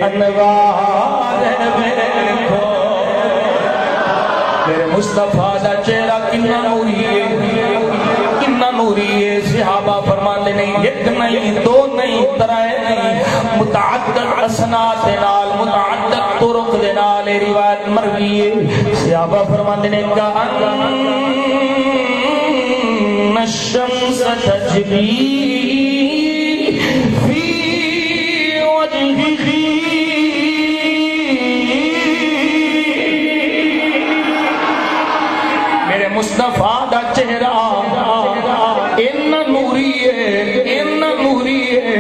انوار ویکھو میرے مصطفیٰ دا چہرہ کنا نوری ہے، کنا نوری ہے۔ صحابہ فرماتے نہیں ایک نہیں دو نہیں ترائے نہیں، متعدد اسناد دے نال متعدد طرق دے نال روایت مروی ہے۔ صحابہ فرماتے نہیں کہا ان الشمس تجری مصطفیٰ دا چہرہ اتنا نوری ہے، اتنا نوری ہے،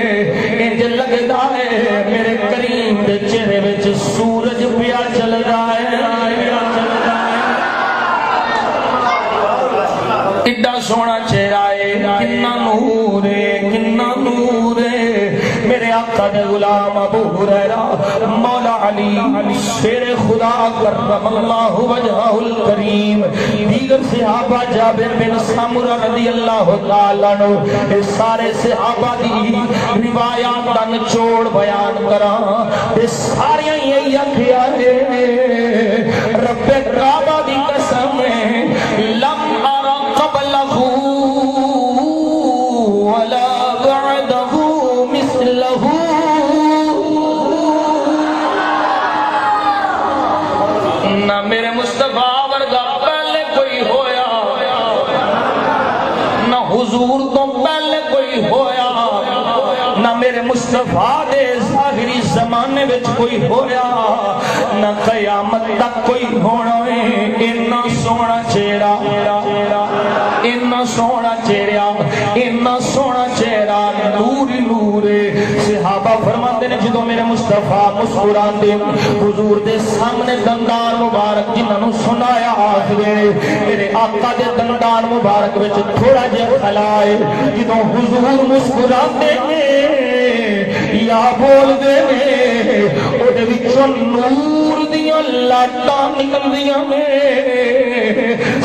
انج لگدا ہے میرے کریم دے چہرے وچ سورج پیا چل رہا ہے۔ ایڈا سونا چہرہ ہے، کنا نور ہے، کنا نور ہے۔ میرے آقا دے غلام ابو ہریرہ مولا علی شیر خدا کرم اللہ وجہہ الکریم، دیگر صحابہ جابر بن سمرہ رضی اللہ تعالیٰ عنہ، اس سارے صحابہ دی روایات دا نچوڑ بیان کراں، اس ساریاں یہی آکھیا ہے رب کعبہ دی قسم ہے لم ارى قبلہ ولا بعدہ مثلہ۔ نہ میرے مصطفیٰ ورگا پہلے کوئی ہویا، نہ حضور تو پہلے کوئی ہویا، نہ میرے مصطفیٰ دے ظاہری زمانے وچ کوئی ہویا، نہ قیامت تک کوئی ہونا ہے۔ اتنا سونا چہرہ، اتنا سونا چہرہ، اتنا سونا چہرہ، نور نور۔ صحابہ فرماتے ہیں جدوں میرے مصطفیٰ مسکراندے حضور دے سامنے دندان مبارک جنہاں نوں سنایا آکھدے میرے آقا دے دندان مبارک وچ تھوڑا جہا خلا ہے، جدوں حضور مسکراندے یا بول دے او دے وچوں نور دیاں لاٹاں نکلدیاں نے۔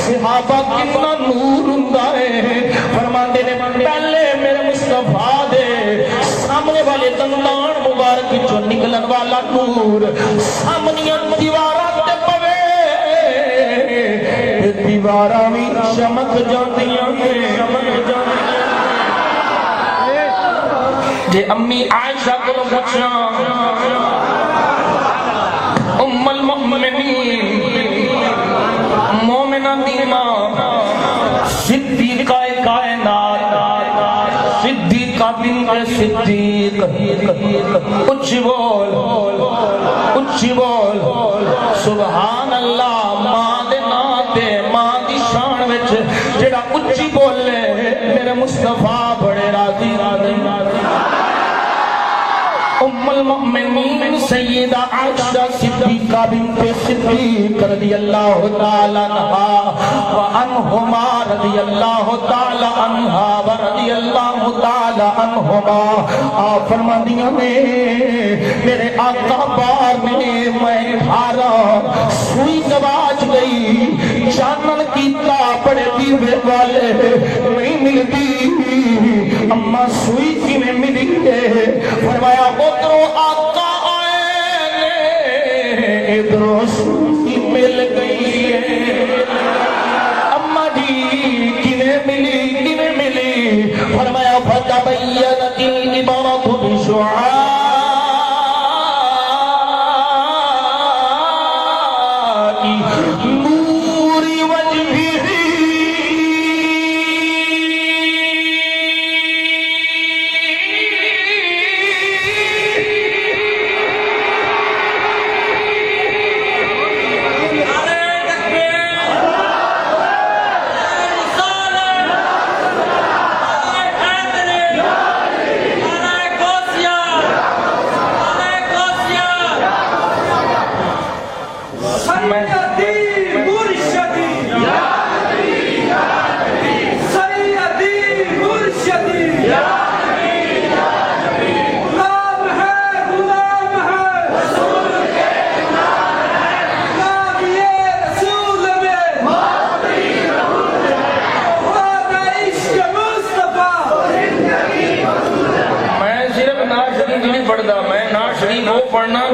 صحابہ کتنا نور ہوندا ہے، فرماندے نے پہلے میرے مصطفیٰ دے سامنے والے دندان مبارک وچوں نکلن والا نور سامنیاں دیواراں تے پوے، دیواراں وی چمک جاندیاں نے۔ جے امی عائشہ کو پوچھنا ام المؤمنین مومنہ دی ماں صدیقہ کائنات صدیقہ بنت صدیق، اچھی بول اچھی بول سبحان اللہ۔ ماں دے ناتے ماں دی شان وچ جڑا اچھی بولے میرے مصطفیٰ بڑے راضی راضی۔ ام المؤمنین سیدہ عائشہ صدیقہ بنت صدیق رضی اللہ تعالی عنہا وعنہما رضی اللہ تعالی عنہا ورضی اللہ تعالی عنہما آپ فرماندیاں میں میرے آقا بار میں بھارا سوئی گواچ گئی، چانن کیتا بڑے دیوے والے نہیں ملتی، اما سوئی کی میں ملی ہے۔ فرمایا ادھروں آقا آئے نے ادھروں سوئی مل گئی ہے، اما جی کنہیں ملی، فرمایا فتبینت العبرۃ بشعاع نور وجہہ۔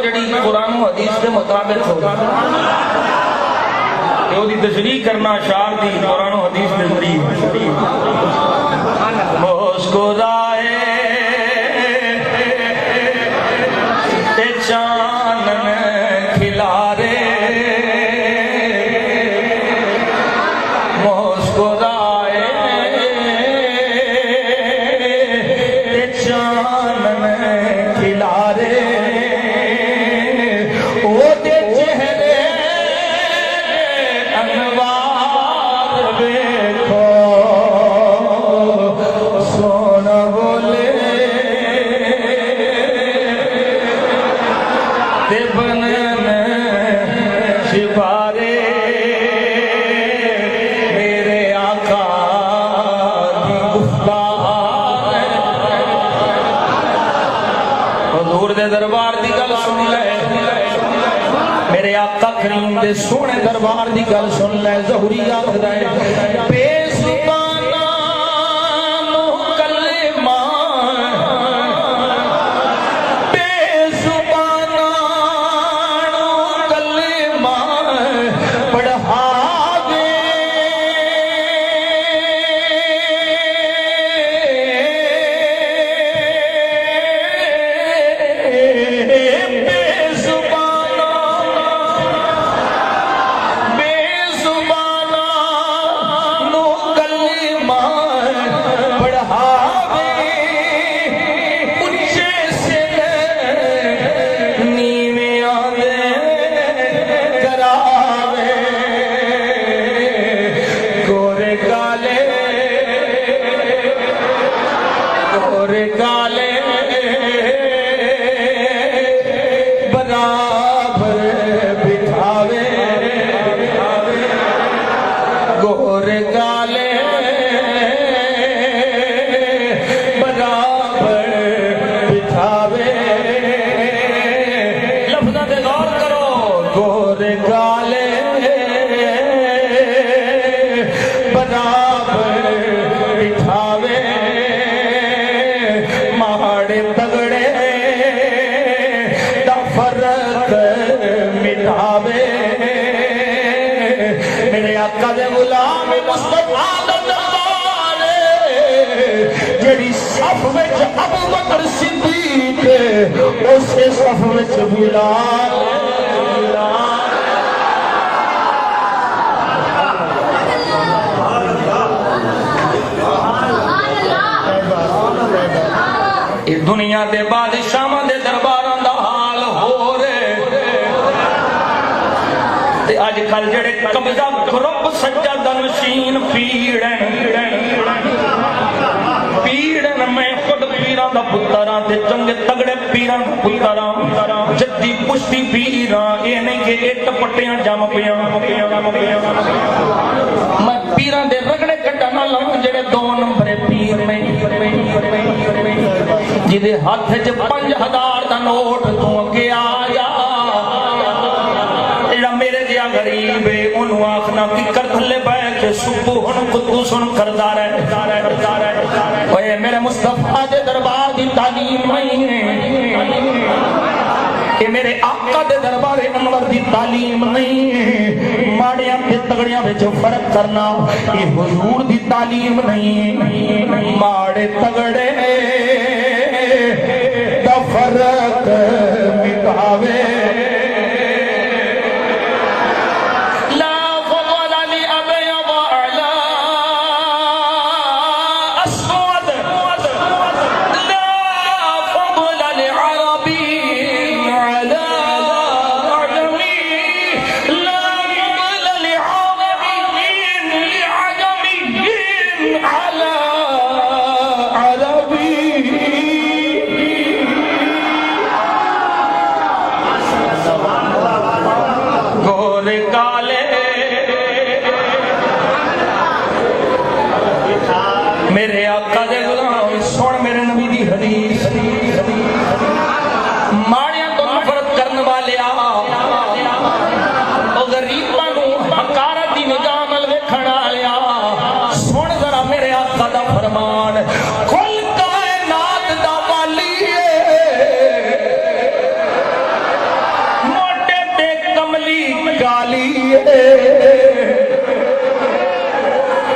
جڑی قرآن و حدیث کے مطابق ہو وہ دی تشریح کرنا اشعار دی قرآن و حدیث کے ذریعے مسکرائے چانن کھلارے مسکرائے چانن کھلارے او دے چہرے انوار دیکھو سونا بولے شبارے میرے آقا کی گفتار حضور دے دربار دی گل سن لے میرے آقا کریم دے سونے دربار دی گل سن لے ظہوری آخدا ہے بے زبانہ مکلمہ میرے آقا دے غلام مصطفیٰ دا دربار جڑی صف وچ ابو بکر صدیق اسے صف وچ بلال اس دنیا دے بادشاہاں دے درباراں دا حال ہو رہے آج کل جڑے قبضہ گروپ سجادہ نشین پیڑن میں خود پیران دا پتران تے چنگے تگڑے پیران دا پتران جدی پشتی پیران یہ نہیں کہ ایک پٹیاں جام پیاں میں پیران دے رگڑے کٹا نہ لوں جڑے 2 نمبر پیر میں جدے ہاتھ جے 5000 دا نوٹ تو اگے آیا میرے دیا غریب ہے انہوں آخنا کی کر دھلے بیٹھ صبح ہن قدوس ہن کردہ رہے اوہ میرے مصطفیٰ دے دربار دی تعلیم نہیں ہے یہ میرے آقا دے دربار انور دی تعلیم نہیں ہے ماڑیاں پہ تگڑیاں بے جو فرق کرنا یہ حضور دی تعلیم نہیں ہے ماڑے تگڑے دا فرق مٹاوے میرے آقا دے غلام سن میرے نبی دی حدیث ماڑیاں تو نفرت کرنے والے او غریباں نو حقارت دی نگاہ نال ویکھن والے سن ذرا میرے آقا دا فرمان کل کائنات دا والی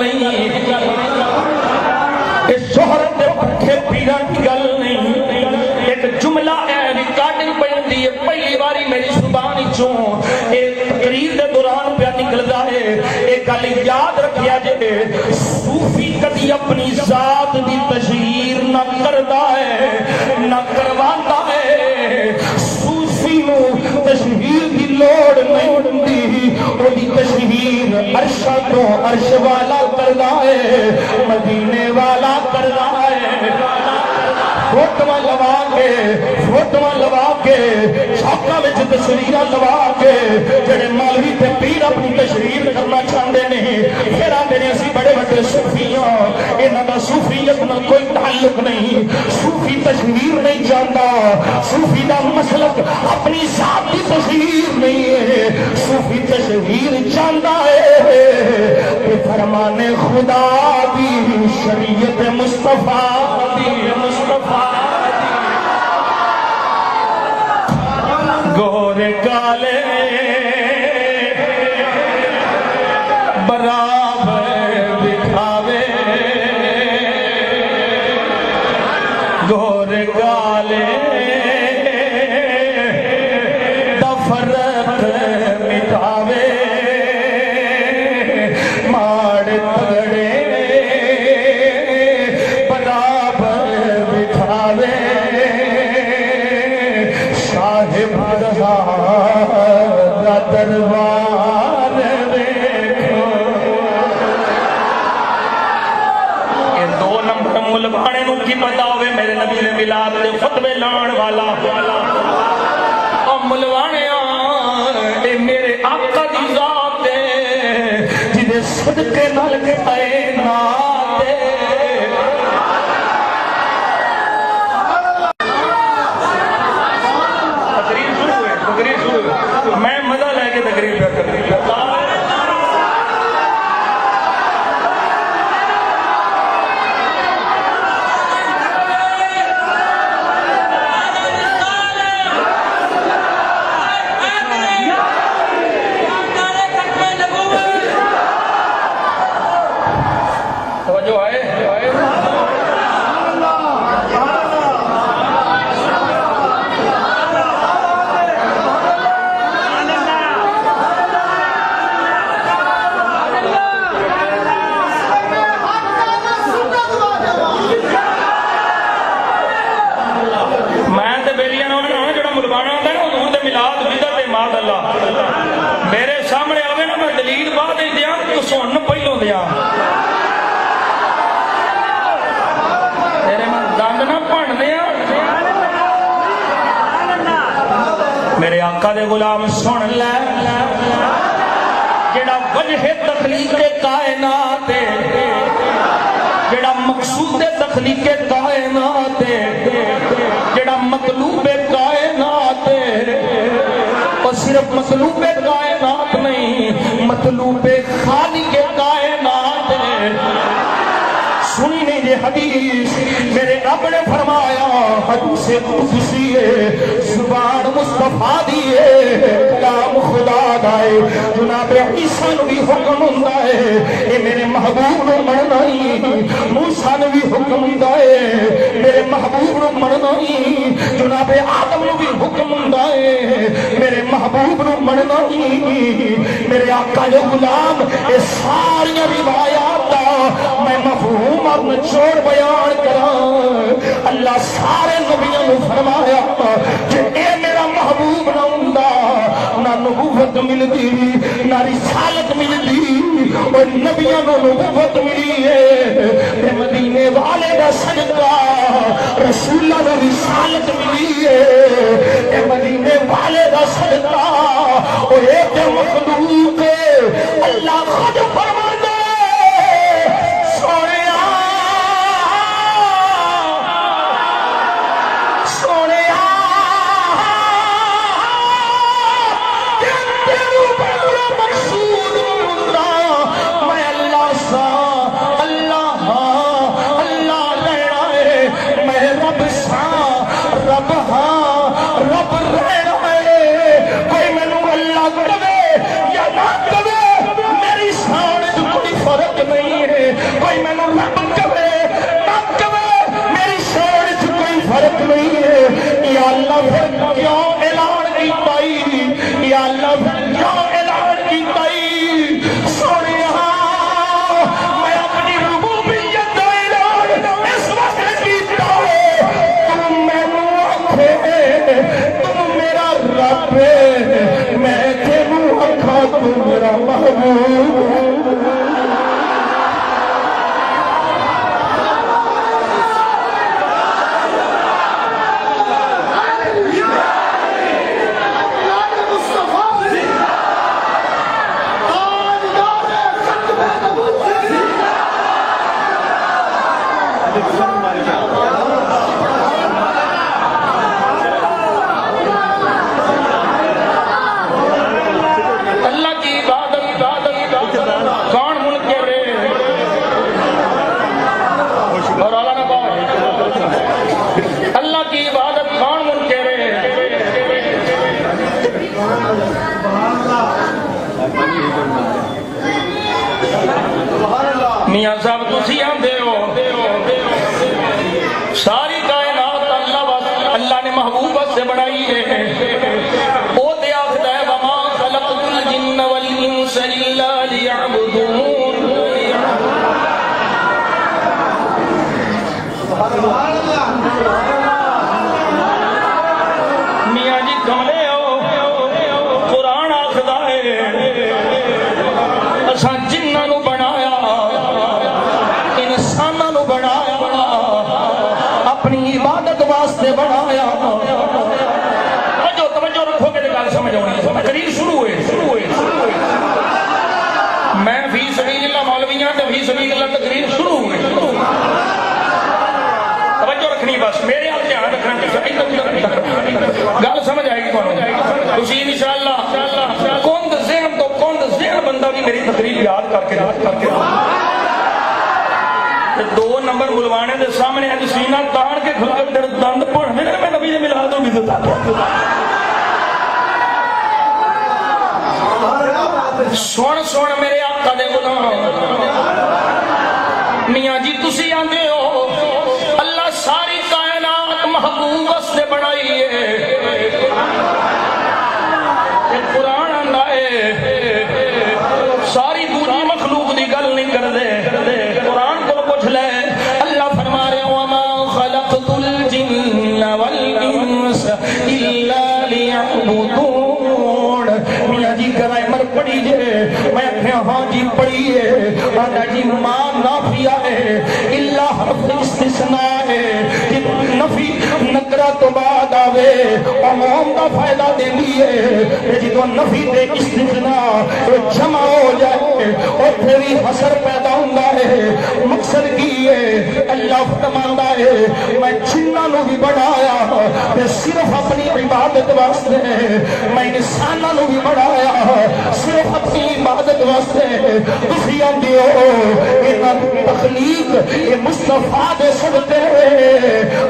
نہیں، یہ شہرت دے پکھے پیران دی گل نہیں۔ ایک جملہ ہے ریکارڈنگ بنتی ہے پہلی باری میری زبان چوں ایک تقریر دے دوران پہ نکلدا ہے، ایک گل یاد رکھیا جے صوفی کدی اپنی ذات دی تشہیر نہ کردا ہے نہ کرواندا ہے، صوفی نو تشہیر دی لوڑ نہیں ہوندی، او دی تشہیر عرش تو عرش والا کردا ہے، مدینے والا کردا ہے۔ فوٹواں لوا کے چھاپاں وچ تصویراں لوا کے جڑے مولوی تے پیر اپنی تشہیر کرنا چاہندے نے، پھر آندے نے اسی بڑے بڑے صوفی ہاں، انہاں دا صوفیت نال کوئی تعلق نہیں، صوفی تشہیر نہیں جاندا، صوفی دا مسلک اپنی ذات کی تشہیر نہیں ہے، صوفی تشہیر جاندا ہے کہ فرمان خدا دی شریعت مصطفیٰ دی گورے کالے برابر دکھاوے، گورے کالے دا فرق مٹاوے، ماڑ تگڑے برابر بٹھاوے، دربار دیکھو۔ یہ دو نمبر ملوانے نو کی پتا ہوئے میرے نبی نے میلاد دے خطبے لان والا اور ملوانے اے میرے آقا دی ذات ہے جدے صدقے نال کائنات میں مزہ لے کے تقریر کر رہی ہوں۔ توجہ ہے میرے سامنے آوے نا میں دلیل بعد دیا تو سن پہلو دیا تیرے میں دند نہ پڑھ دیا۔ میرے آقا دے غلام سن لے جڑا وجہ تخلیق کائنات جڑا مقصود تخلیق کائنات جڑا مطلوب کائنات، اور صرف مطلوب کائنات نہیں مطلوب خالق کائنات ہے۔ سنی نہیں یہ حدیث میرے رب نے فرمایا، حدیث قدسی ہے، زبان مصطفیٰ دی ہے، کلام خدا دا ہے، جناب عیسیٰ نو بھی حکم ہوندا ہے اے میرے محبوب نو مننا ہی، موسیٰ نو بھی حکم ہوندا ہے میرے محبوب نو مننا ہی، جناب آدم نو بھی حکم ہوندا ہے میرے محبوب نو مننا ہی۔ میرے آقا جو غلام اے ساری روایات دا میں مفہوم اور نچوڑ بیان کراں، اللہ سارے نبیوں نے فرمایا کہ اے میرا محبوب نہ ہوندا نہ نبوت ملدی نہ رسالت ملدی، اور نبیوں کو نبوت ملی ہے، مدینے والے دا صدقہ رسول اللہ دا رسالت ملی ہے، مدینے والے دا صدقہ اور ایک مخلوق اللہ خود فرماتا ہے سونیا سونیا تیرے اوپر مقصود ہوتا میں اللہ سا اللہ اللہ لینا ہے، میں رب سا رب ہاں رب لینا ہے، کوئی مینوں اللہ کرے یا نہ کرے میاں صاحب تسی آندے ہو ساری کائنات اللہ نے محبوب سے بنائی ہے او تے آخدا ہے وما خلقت الجن والانس الا ليعبدون میاں جی کملے ہو قرآن آخدا ہے اساں جنہاں نو بنایا انساناں نو بنایا اپنی عبادت واسطے بنایا توجہ رکھو کہ گل سمجھ آنی تقریر شروع ہوئے میں فی سبیل اللہ مولویاں تے فی سبیل اللہ تقریر شروع ہوئے توجہ رکھنی بس میرے حال دھیان رکھنا گل سمجھ آئے گی تمہیں تسی انشاءاللہ کند ذہن بندہ بھی میری تقریر یاد کر کے دو نمبر بلوانے دے سامنے ہے سینہ تان کے کھلا کے دند پڑھنے میں نبی نے ملا دوں بھی سن میرے آقا دے غلام میاں جی تسی آندے ہو اللہ ساری کائنات محبوب واسطے بنائی ہے قرآن آندا ہے ساری دوری مخلوق دی گل نہیں کردے قرآن کو پوچھ لے اللہ فرما رہے وما خلقت الجن والانس الا ليعبدون میاں جی گرائمر پڑھی جے میں کہا ہاں جی پڑھی ہے آنا جی ماں نافیہ ہے الا حرف استثناء ہے نفی نکرہ تو بعد آوے عموم کا فائدہ دے دیئے جی تو نفی دے استثناء جمع ہو جائے اور پھر حسر پیدا ہوں ہے مقصد کی ہے اللہ فرماتا ہے میں جنہاں نو بھی بڑھایا میں صرف اپنی عبادت واسطے میں انساناں نو بھی بڑھایا صرف اپنی عبادت واسطے تسی آندے ہو انہاں تخلیق یہ مصطفیٰ دے سکتے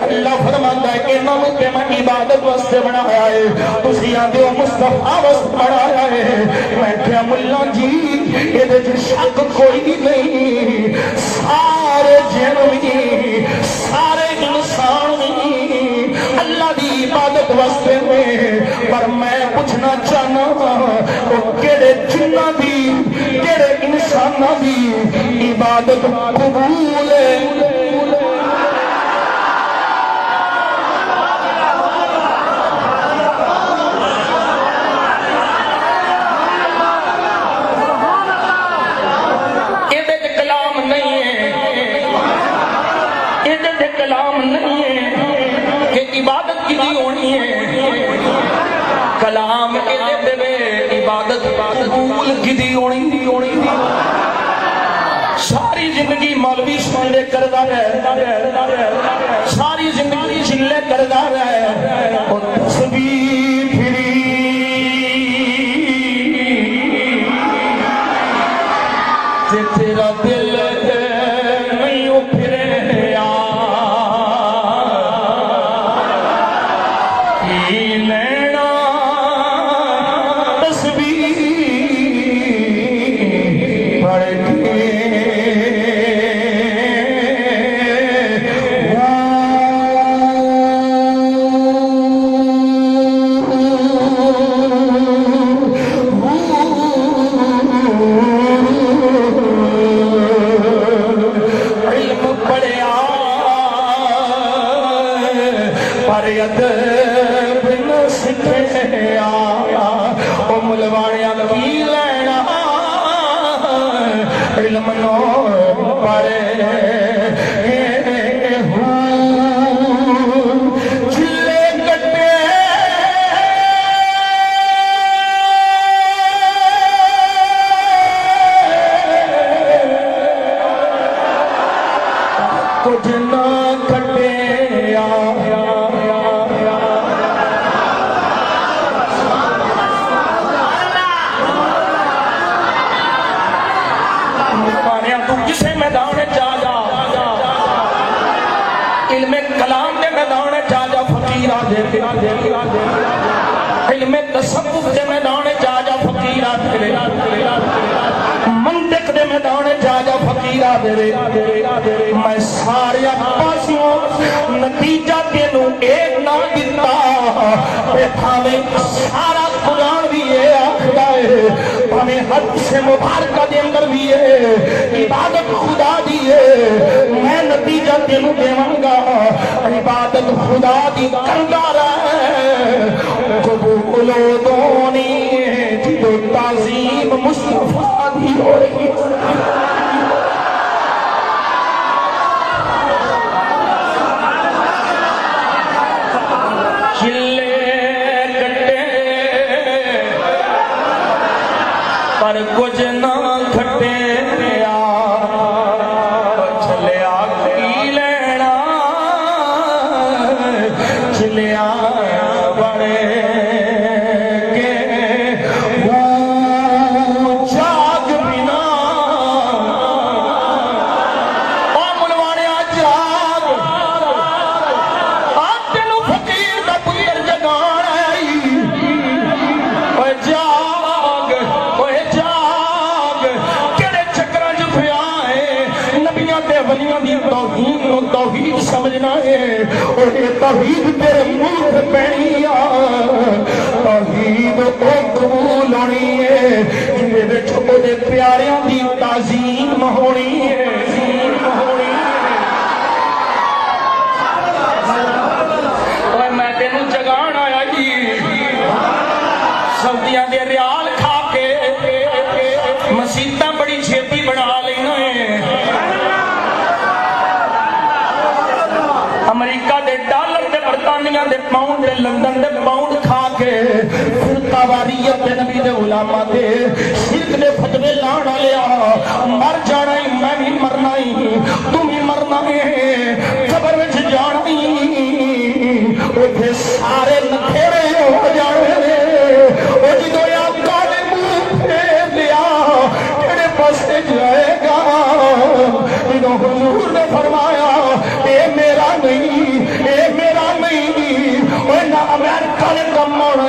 اللہ فرماتا ہے کہ انہاں تے میں عبادت واسطے بنایا ہے تسی آندے ہو مصطفیٰ واسطے بنایا ہے میں کہا ملا جی یہ دے شک کوئی نہیں سارے جن بھی سارے انسان بھی اللہ دی عبادت واسطے میں پر میں پوچھنا چاہنا وہ کیڑے جنہ دی کیڑے انسان دی عبادت قبول ہے کلام نہیں ہے کہ عبادت کی دی ہونی ہے کلام کے دے عبادت قبول کی دی ہونی ساری زندگی مولوی سنلے کردا ہے ساری زندگی چلے کردا ہے اور تسبیح پھری تے تیرا دل نہیں پھرے علم نو پڑے چلے کٹے کچھ نہ کھٹے کسے میدان جا جا علم کلام دے میدان جا جا فقیرہ دے علم تصوف دے میدان جا جا فقیرہ دے منطق دے میدان جا جا فقیرہ دے میں سارے پاسیوں نتیجہ تینوں ایک نہ دیتا اے بھاویں سارا قرآن بھی یہ آخدا ہے بھاویں حدیث مبارکہ دے اندر بھی ہے عبادت خدا دی ہے میں نتیجہ تینوں دیواں گا عبادت خدا دی کردا رہے قبول دونی جدو تعظیم مصطفیٰ دی ہو رہی چلے کٹے پر کچھ نہ کھٹے چلیا کی لینا چلیا بڑے کے جاگ بنا ملوانے جاگ تینوں فقیر دا پتر جگان آئی جاگ کہڑے چکرہ جو پھیا ہے نبیاں تے ولیاں دی توحید سمجھنا ہے اور یہ توحید تیرے منہ پہنی توحید او قبول ہونی ہے جنہے وچھو دے پیاریاں دی تعظیم ہونی ہے میں تینوں جگان آیا جی سعودیاں دے ریال کھا کے مسیتاں بڑی چھیتی بنا لینا ہے امریکہ دے ڈالر دے برطانیہ دے پاؤنڈ دے لندن دے پاؤنڈ کھا کے فرقہ واریت دے نبی دے علماء دے شرک دے فتوے لانا لیا مر جانا ہی میں بھی مرنا ہی تم ہی مرنا ہے قبر وچ جانا ہی اوتھے سارے نکھیرے ہو جانے او جدو یا کالے منہ پھیر لیا کہڑے پاسے جائے گا جدو حضور نے فرمایا اے میرا نہیں نہ امریکہ نے کم آنا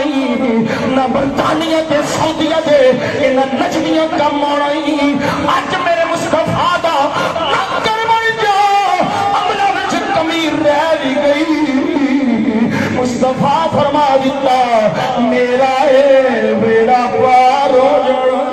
نہ برطانیہ تے سعودیہ تے نہ نجمیہ کم آنا اج میرے مصطفیٰ دا نکر بن جا عملہ وچ کمی رہ بھی گئی مصطفیٰ فرما دیتا میرا اے بیڑا پار ہو جانا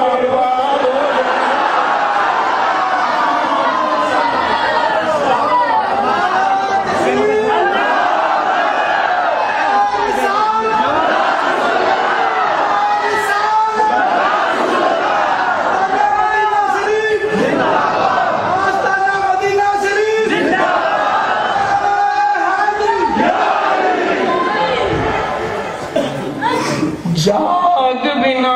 جاگ بنا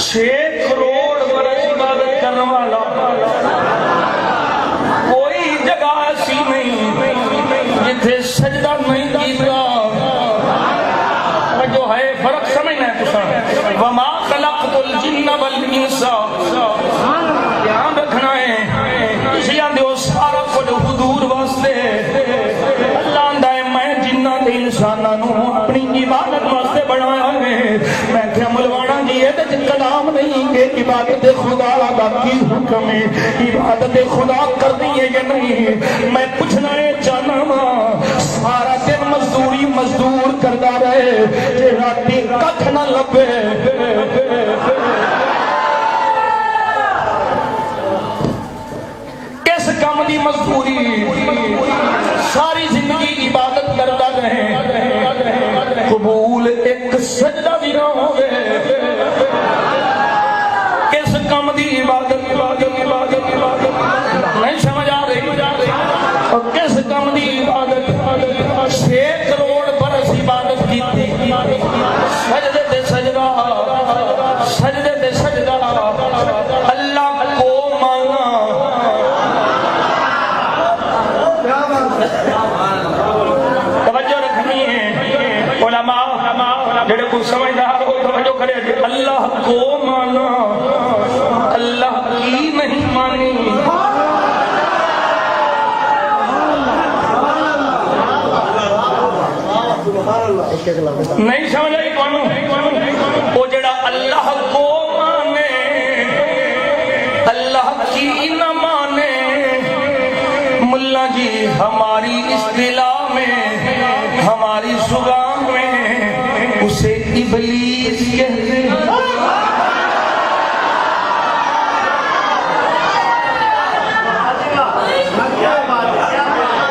6 کروڑ برس عبادت کرنے والا کوئی جگہ ایسی نہیں جتھے سجدہ نہیں کیتا جو ہے فرق سمجھنا ہے تساں وما خلقت الجن والانس دھیان رکھنا ہے تسی آندے ہو سارا کچھ حضور واسطے اللہ آندا ہے میں جنہ تے انساناں نو اپنی عبادت واسطے بنایا ہے میں کہ ملوانا جی یہ تے کلام نہیں کہ عبادت خدا دا کی حکم ہے عبادت خدا کرنی ہے یا نہیں میں پوچھنا ہے چاہنا سارا دن مزدوری مزدور کردا رہے جے راتی ککھ نہ لبے اس کام دی مزدوری ساری زندگی عبادت کردا رہے قبول ایک سجدہ بھی نہ ہوئے اللہ کو مانا اللہ کی نہیں مانی نہیں سمجھ آئی کونوں وہ جڑا اللہ کو مانے اللہ کی نہ مانے ملا جی ہماری اصطلاح میں ہماری زبان میں اسے ابلیس کہتے ہیں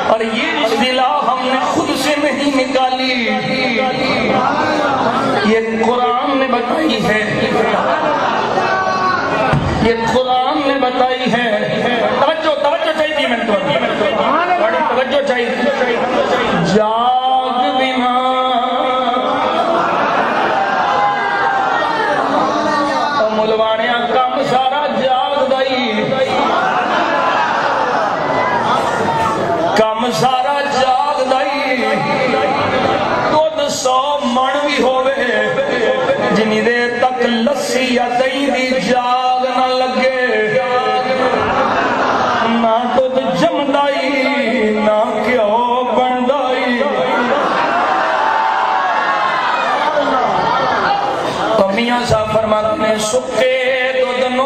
اور یہ اصطلاح ہم نے خود سے نہیں نکالی یہ قرآن نے بتائی ہے یہ قرآن نے بتائی ہے توجہ چاہیے میں توجہ چاہیے جاگ بنا ملوانیاں کم سارا جاگ دائی کم سارا جاگ دائی 200 من بھی ہوئے جنہی دیر تک لسی یا دہی دی جاگ نہ لگے نہ دودھ جمدائی نہ کیوں بندائی میاں صاحب فرماتے ہیں سکے دودھ نو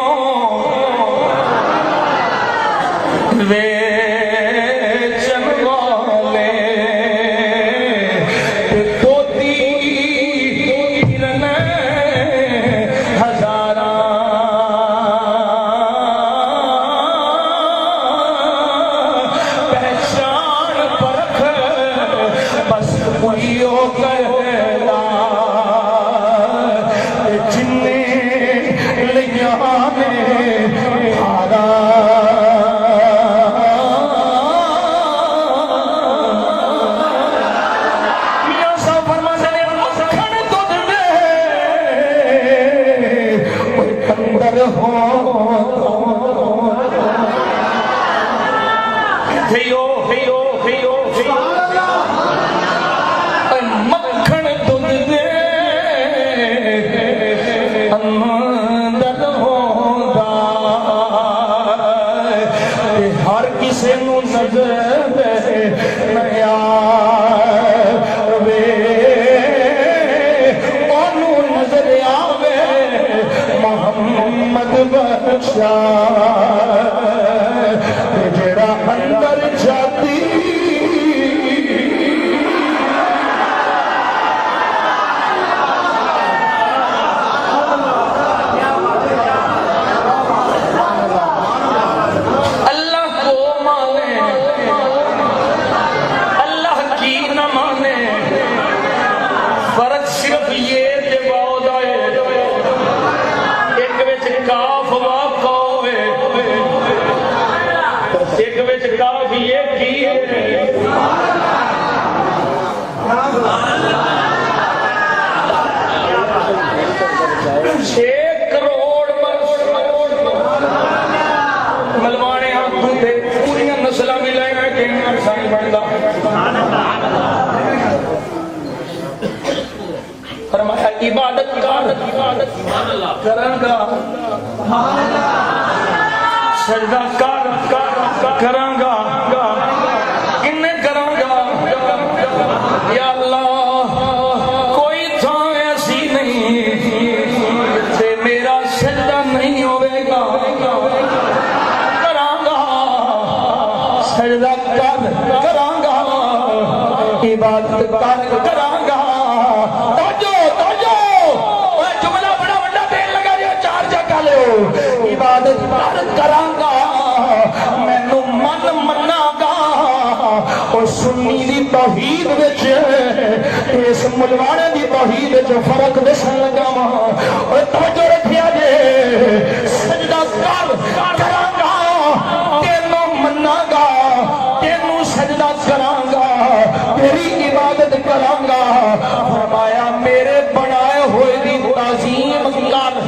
مکھن دودھ دے اندر ہوگا ہر کسی نو نظر نیا وے انو نظر آوے محمد بخشا جڑا اندر جاتی عبادت کرانگا سجدہ کرانگا انہیں کرانگا یا اللہ کوئی تھا ایسی نہیں تے میرا سجدہ نہیں ہوئے گا کرانگا سجدہ کرانگا عبادت کرانگا عبادت کرانگا مینو من منا گا اور سنی دی توحید وچ اس ملوانے دی توحید وچ فرق دسن لگا اور توجہ رکھیا جے سجدہ کرانگا تینوں منا گا تینوں سجدہ کرانگا تیری عبادت کرانگا فرمایا میرے بنائے ہوئے دی تعظیم کر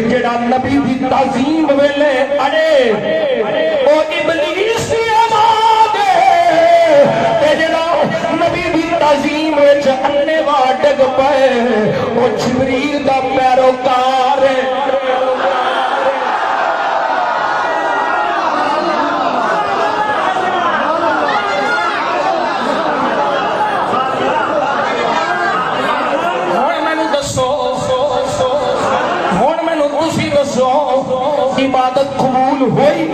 جڑا نبی دی تعظیم ویلے اڑے او ابلیس دی اولاد ہے جڑا نبی دی تعظیم وچ انے وا ڈگ پئے او جبریل دا پیروکار ہے عبادت قبول ہوئی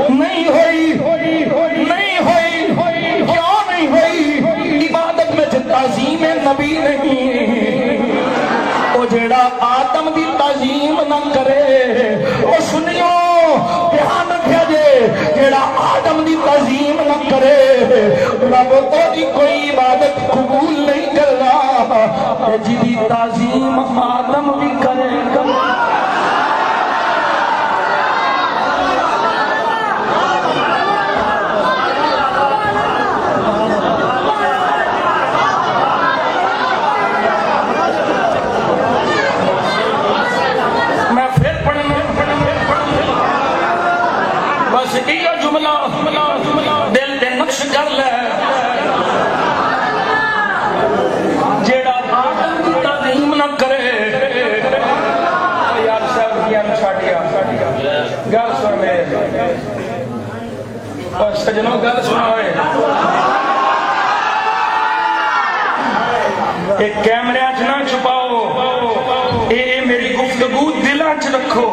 نہیں ہوئی کیوں نہیں ہوئی عبادت میں تعظیم نبی نہیں وہ جڑا آدم دی تعظیم نہ کرے وہ سنیو دھیان رکھیا جے جڑا آدم دی تعظیم نہ کرے رب دی کوئی عبادت قبول نہیں کرنا جی تعظیم آدم بھی کرے دل دے نقش کر لے جیڑا آدم کی تعظیم نہ کرے یار صاحب کیا چھاٹیا گل سن میرے اور سجنوں گل سنا ہوئے ایک کیمرے چ نہ چھپاؤ اے میری گفتگو دلاں چ رکھو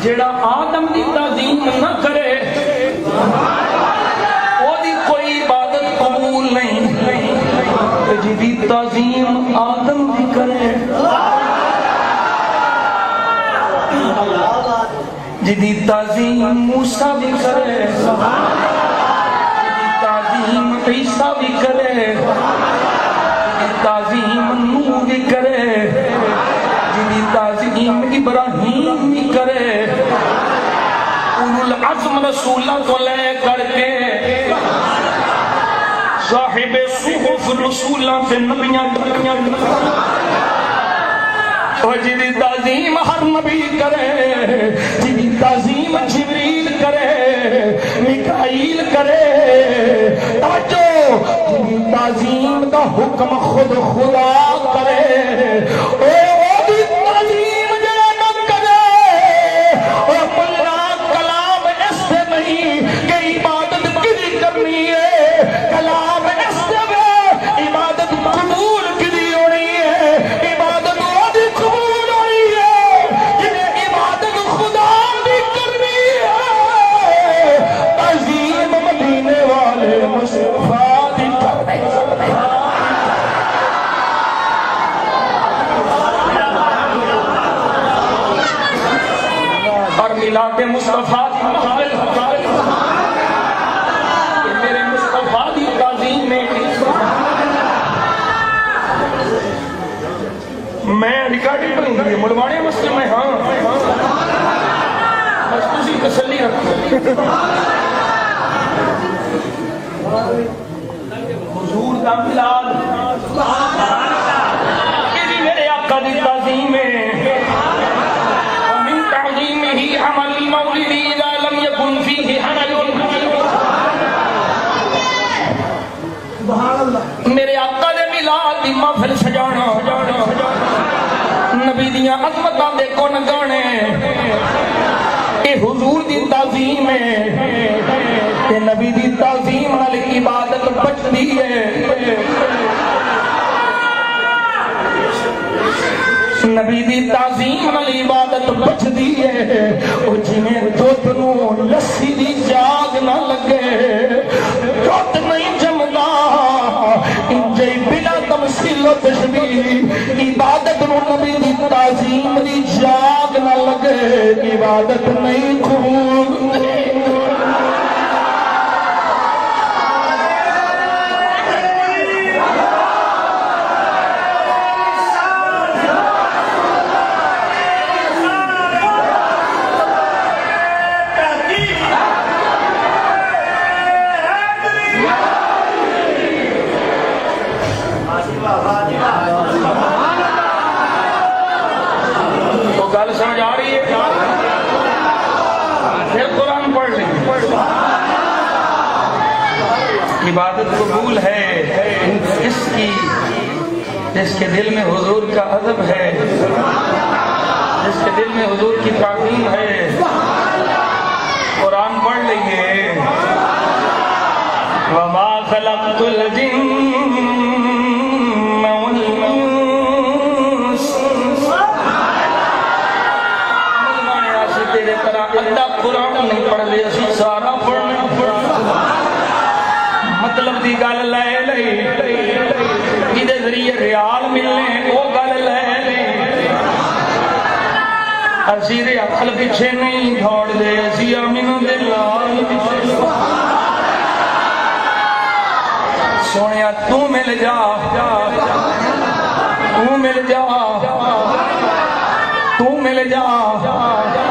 جڑا آدم دی تعظیم نہ کرے وہ دی کوئی عبادت قبول نہیں جی تعظیم آدم بھی کرے جی تعظیم موسیٰ بھی کرے جی تعظیم عیسیٰ بھی کرے جی تعظیم نوح بھی کرے جی تعظیم ابراہیم بھی کرے اولو العزم رسولہ کو لے کر کے صاحب صحف رسولہ سے نبیاں اور جی تعظیم ہر نبی کرے جی تعظیم جبریل کرے میکائیل کرے توجہ جی تعظیم کا حکم خود خدا کرے مصطفیٰ میرے مصطفیٰ دی تعظیم میں ریکارڈنگ کروں گی ملوانے مسئلے میں ہاں بس تسی تسلی رکھو حضور کا ملاد یہ بھی میرے آقا دی تعظیم ہے عمل المولد اذا لم يكن فيه حمل میرے آقا دے میلاد دی محفل سجانا نبی دیاں عظمتاں دے کون گانے اے حضور دی تعظیم ہے تے نبی دی تعظیم نال عبادت بچدی ہے نبی دی تعظیم نال عبادت بچدی ہے او جویں دودھ نوں لسی دی جاگ نہ لگے دودھ نہیں جمدا انجے بلا تمثیل و تشبیہ عبادت نوں نبی دی تعظیم دی جاگ نہ لگے عبادت نہیں قبول تو گل سمجھ آ رہی ہے؟ پھر قرآن پڑھ لیں. عبادت قبول ہے اس کی جس کے دل میں حضور کا ادب ہے، جس کے دل میں حضور کی تعظیم ہے. قرآن پڑھ لئیے. وَمَا خَلَقْتُ الْجِنَّ وَالْإِنسَ. تیرے طرح ادھا قرآن نہیں پڑھ لے، اسی سارا پڑھنا پڑھنا. مطلب دی گل لے لئی جدے ذریعے ریال ملنے وہ گل لے لئی. اسی ریال پیچھے نہیں دوڑ دے، اسی امین دے لال پیچھے. سونیا تو مل جا، تو مل جا، تو مل جا.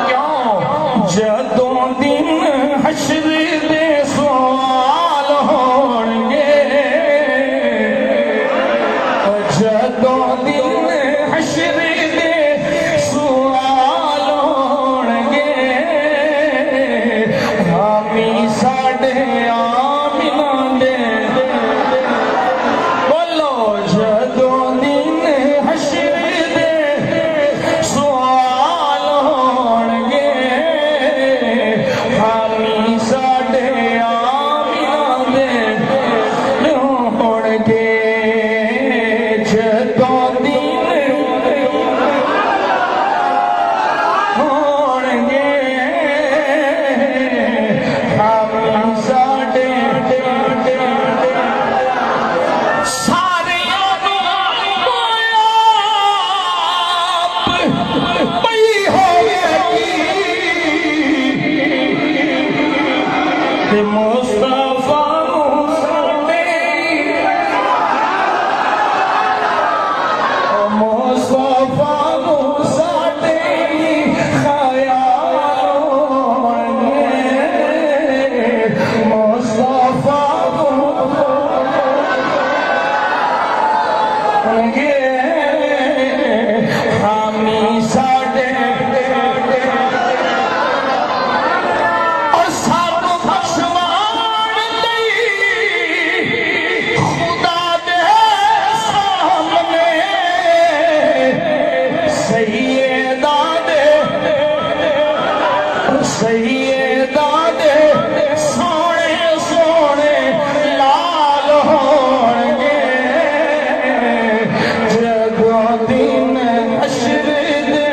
کیوں؟ جدوں دن حشر دے سوال ہون گے، جدوں دن حشر دے سوال ہون گے. حامی ساڈے آمینہ دے بولو. جدوں دن حشر دے سوال ہون گے، حامی ساڈے آمینہ دے ہون گے. جدوں دن ہون گے، حامی ساڈے سارے پئی ہوئے کہ مصطفیٰ ساڈے خیال ہون گے. مصطفیٰ ہون گے، حامی ساڈے. اور سانو بخشوان لئی خدا دے سامنے سیدہ دے سونے سونے لال ہون گے. جدوں دن حشر دے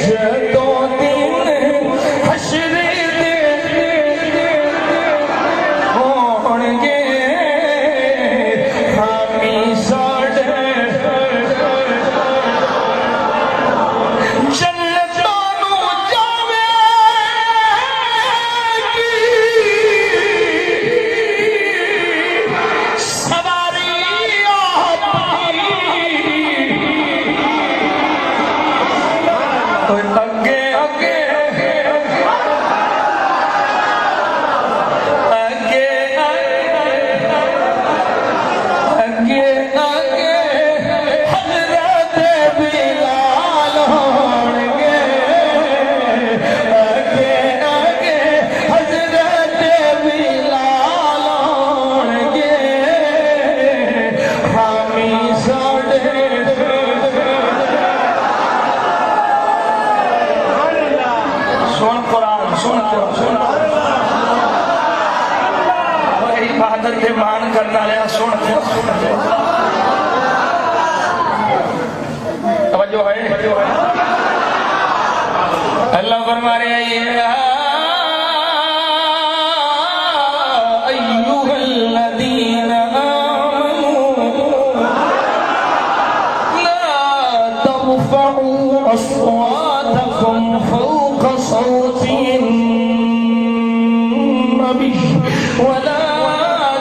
جدوں دن حشر دے ہون گے، حامی ساڈے. جنتوں نوں جاوے گی سواری اپنی. اگے اگے اگے اگے اگے حضرت بلال ہون گے. اگے اگے حضرت بلال ہون گے، حامی ساڈے. سن قرآن، سن قرآن. عبادت دے مان کرنا لیا. سن توجہ ہے. اللہ فرما رہے ہیں ایھا الذین آمنوا لا ترفعوا اصواتکم فوق صوت النبی ولا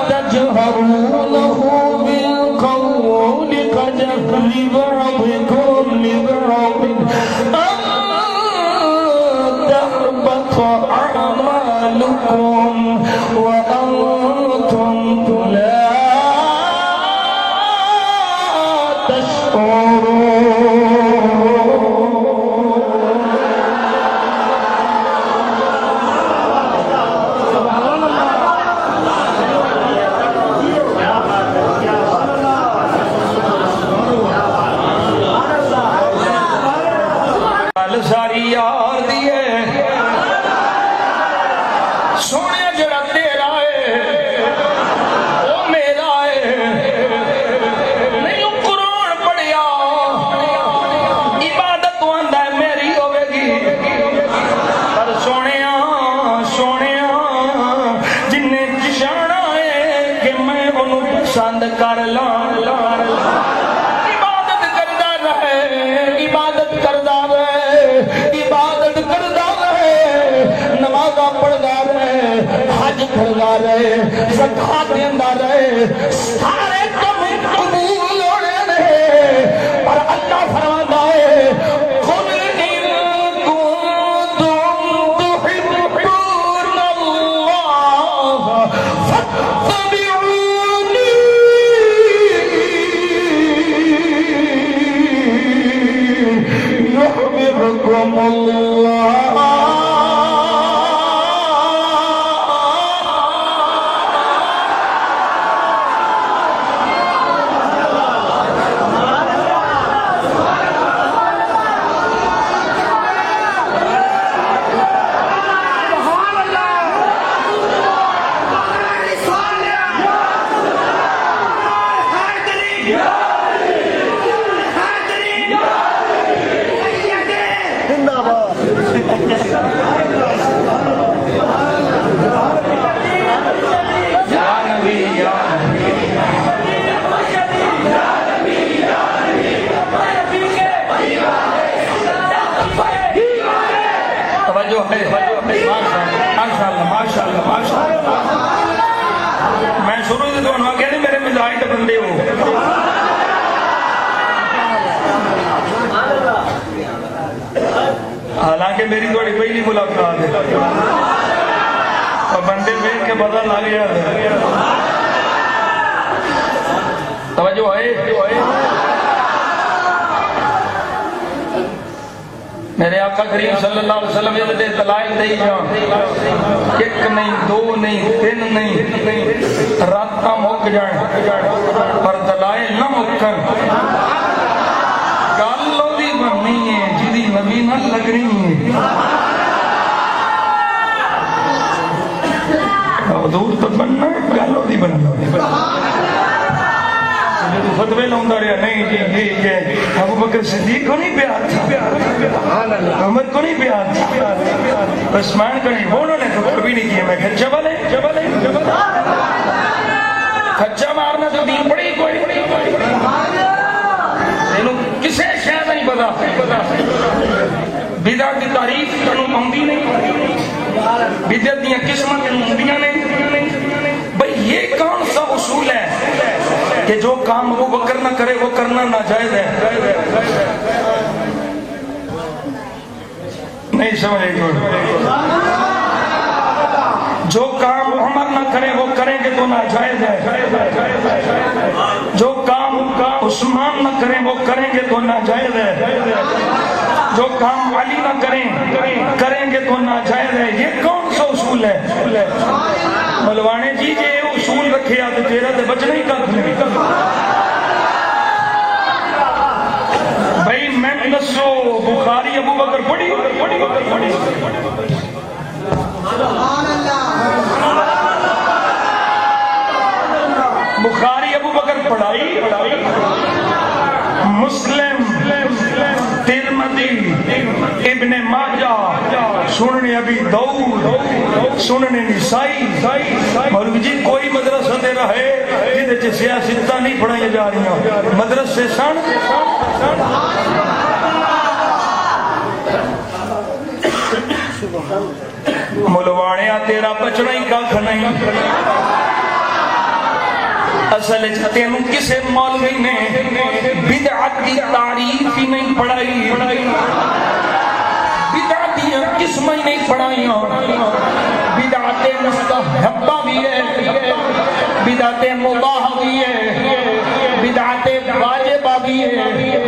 تجهروا له بالقول كجهر بعضكم لبعض أن تحبط پسند کر لان عبادت کردا رہے عبادت کردا رہے عبادت کردا رہے نمازاں پڑھدا رہے حج کردا رہے زکات دیندا رہے سارے کم قبول ہونے نے پر اللہ فرماتا ہے میں شروع سے تو کہہ نہیں میرے مزاج کے بندے ہو حالانکہ میری تھوڑی پہلی ملاقات ہے اور بندے دیکھ کے پتہ لگ گیا توجہ ہے میرے آقا کریم صلی اللہ علیہ وسلم یہ دلائل دے جان ایک نہیں دو نہیں تین نہیں راتاں مک جان پر دلائل نہ مکن گالوں دی بننی ہے جدی نبی نہ لگنی ہے حضور تو بننا ہے گالوں دی بننا ہے فتوے لاؤں رہا نہیں جی یہ ابو بکر صدیق کو نہیں پیار تھا عمر کو نہیں پیار تھا عثمان کو نہیں وہ انہوں نے خبر بھی نہیں کیا میں کہ جبل ہے کچا مارنا تو دین پڑی کوئی کسے شاید نہیں پتا بدعت کی تعریف تنوں مہندی نہیں بدعت دیاں قسمت مہندیاں نہیں بھئی یہ کون سا اصول ہے کہ جو کام ابو بکر نہ کرے وہ کرنا ناجائز ہے نہیں سمجھے گا جو کام عمر نہ کرے وہ کریں گے تو ناجائز ہے جو کام عثمان نہ کریں وہ کریں گے تو ناجائز ہے جو کام علی نہ کریں گے تو ناجائز ہے یہ کون سا اصول ہے ملوانے جی یہ اصول رکھے آتے تیرہ دے بچنے ہی کب بھائی میں نسو بخاری ابو بکر پڑھی بخاری ابو بکر پڑھائی مسلم ترمذی ابن ماجہ سننے ابی داؤد سننے نسائی مولوی جی کوئی مدرسہ دے رہا ہے جدے چھ سیاستہ نہیں پڑھائی جا رہی ہیں مدرسے سن ملوانے تیرا بچنا ہی کھ نہیں اصل تینوں کسے مولوی نے بدعت کی تعریف ہی نہیں پڑھائی بدعتیاں قسم ہی نہیں پڑھائیاں بدعت مستحبہ بھی ہے بدعت مباح بھی ہے بدعت واجبہ بھی ہے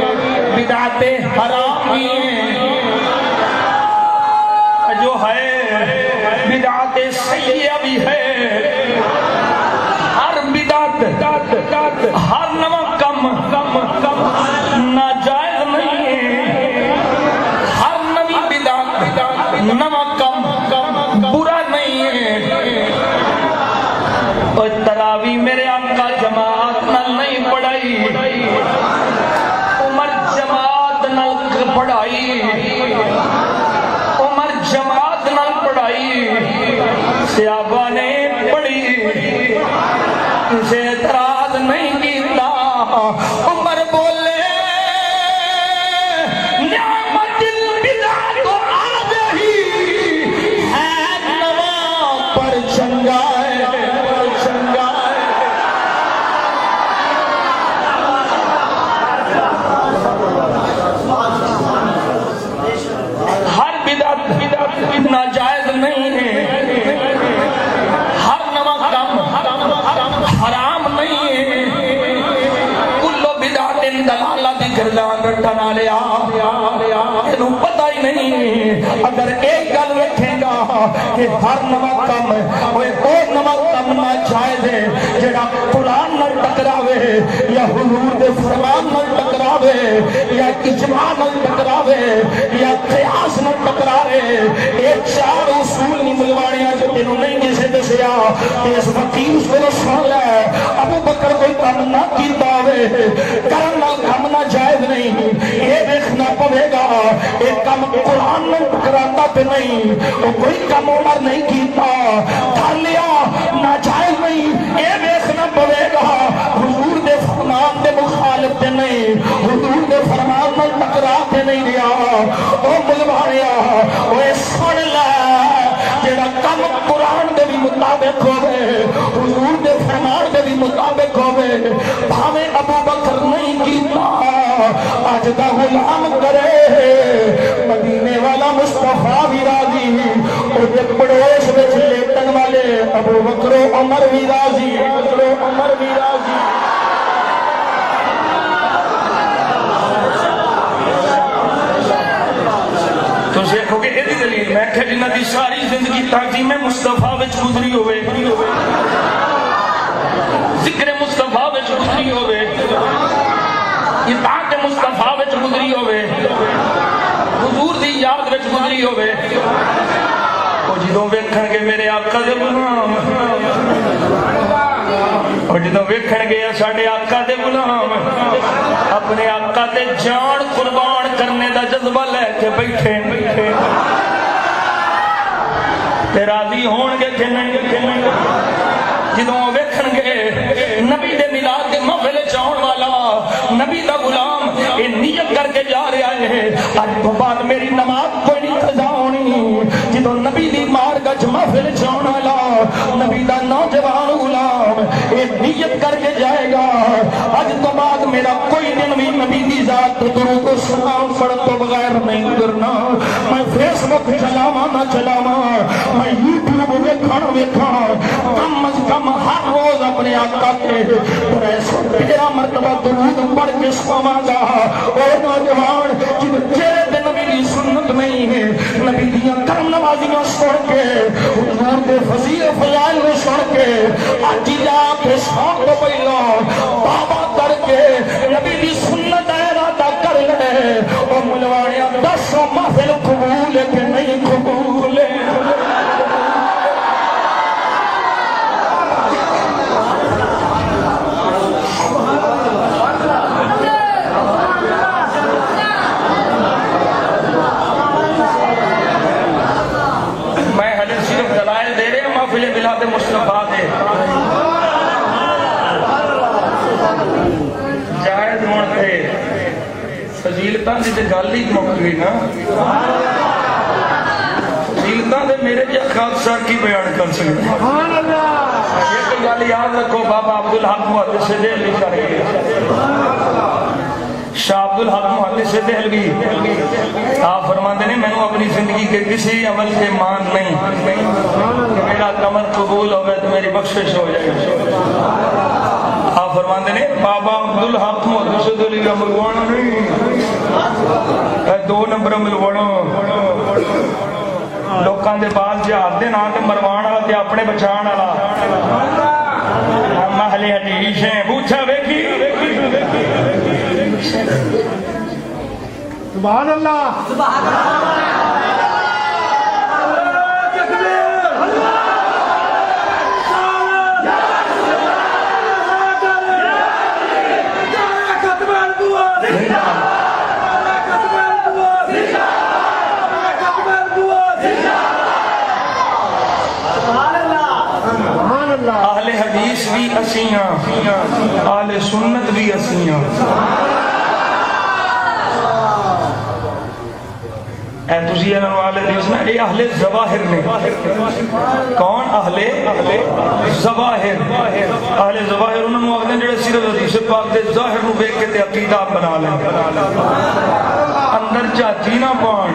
بدعت حرام بھی ہے جو ہے بدعت سیئہ بھی ہے ہر بدعت ہر نواں کم ناجائز نہیں ہے ہر نوی بدعت نواں کم برا نہیں ہے اور تراوی میرے آقا جماعت نال نہیں پڑھائی عمر جماعت نال پڑھائی عمر جماعت نال پڑھائی صحابہ نے پڑھی اسے اعتراض کہ ہر نواں کم وہ نواں کم نہ جائز ہے جڑا قرآن نال ٹکراوے یا حضور دے فرمان نال ٹکراوے یا اجماع نال ٹکراوے یا قیاس نال ٹکراوے یہ چار اصول نہیں ملوانے جو تینوں نہیں کسے دسیا اس وکیل کو سن لے ابو بکر کوئی کم نہ کیتا ہوے کرن نال کم نہ جائز نہیں یہ دیکھنا پوے گا یہ کم قرآن نال ٹکراتا تے نہیں وہ کوئی کم عمر نہیں کیتا کر لیا ناجائز نہیں یہ دیکھنا پوے گا حضور دے فرمان دے مخالف تے نہیں حضور دے فرمان نال ٹکرا تے نہیں رہیا او ملوانیا او سن لے جڑا کم قرآن دے بھی مطابق ہوئے حضور دے فرمان دے بھی مطابق ہوئے بھاوے ابو بکر نہیں کیتا آج دا غلام کرے مدینے والا مصطفیٰ بھی راضی اور جب پڑوس وچ لیٹن والے ابو بکر و عمر بھی راضی عمر بھی راضی تو دیکھو کہ یہ دلیل میں کہ جنہ دی ساری زندگی تعظیم مصطفیٰ وچ گزری ہوئے ذکر مصطفیٰ وچ گزری ہوئے اطاعت مصطفیٰ وچ گزری ہوئے حضور دی یاد وچ گزری ہوئے او جدوں ویکھن گے میرے آقا دے غلام اور جدوں ویکھن گے ساڈے آقا دے غلام اپنے آقا تے جان قربان کرنے دا جذبہ لے کے بیٹھے تے راضی ہون گے کہ نہیں جدوں ویکھن گے نبی دے میلاد دے محفل جاؤن والا نبی دا غلام یہ نیت کر کے جا رہا ہے اج تو بعد میری نماز کوئی نہیں قضا ہونی جدوں نبی دی مارگج محفل جاؤن والا نبی دا نوجوان غلام یہ نیت کر کے جائے گا اج تو بعد میرا کوئی دن بھی نبی دی ذات درود و سلام پڑھن تو بغیر نہیں گزرنا میں فیس بک چلاواں نہ چلاواں میں یوٹیوب ویکھاں کم از کم ہر روز اپنے آقا کے 313 مرتبہ درود پڑھ کے سواں گا اے نوجوان جن تیرے دن نبی دی سنت نہیں ہے نبی دیاں کرم نوازیاں سن کے حضور دے فضیل فضائل کو سن کے اج جا کے سان تو پہلا بابا کر کے نبی دی سنت ارادہ کر لے او ملوانیاں 10 محفل قبول ہے کہ نہیں قبول ہے ملاد مصطفیٰ دے جائز ہون تے فضیلتاں دی تے گل ہی مک گئی نا فضیلتاں دے میرے جا خاصا کی بیان کر سکتے سبحان اللہ یہ گل یاد رکھو بابا عبدالحق محدث دہلوی کر گئے شاہ عبدالحق محدث دہلوی آپ فرماتے ہیں میں نے اپنی زندگی کے کسی عمل سے مان نہیں کہ میرا کمر قبول ہو گئے تو میری بخشش ہو جائے آپ فرماتے ہیں بابا عبدالحق محدث دہلوی کا ملوانا نہیں 2 نمبر ملوانا لوکاں دے پاس جہاد دے نام تے مروان والا تے اپنے بچان والا ہم اہل حدیث ہیں پوچھا ویکھی سبحان اللہ سبحان اللہ اہل حدیث بھی اسیاں اہل سنت بھی اسیاں اے تسی انہاں نوں اہل حدیث نہ اے اہل ظواہر نے کون اہل ظواہر اہل ظواہر انہاں نوں آکھدے جڑے صرف حدیث پاک دے ظاہر نوں ویکھ کے تے عقیدہ بنا لیں اندر جھاتی نہ پان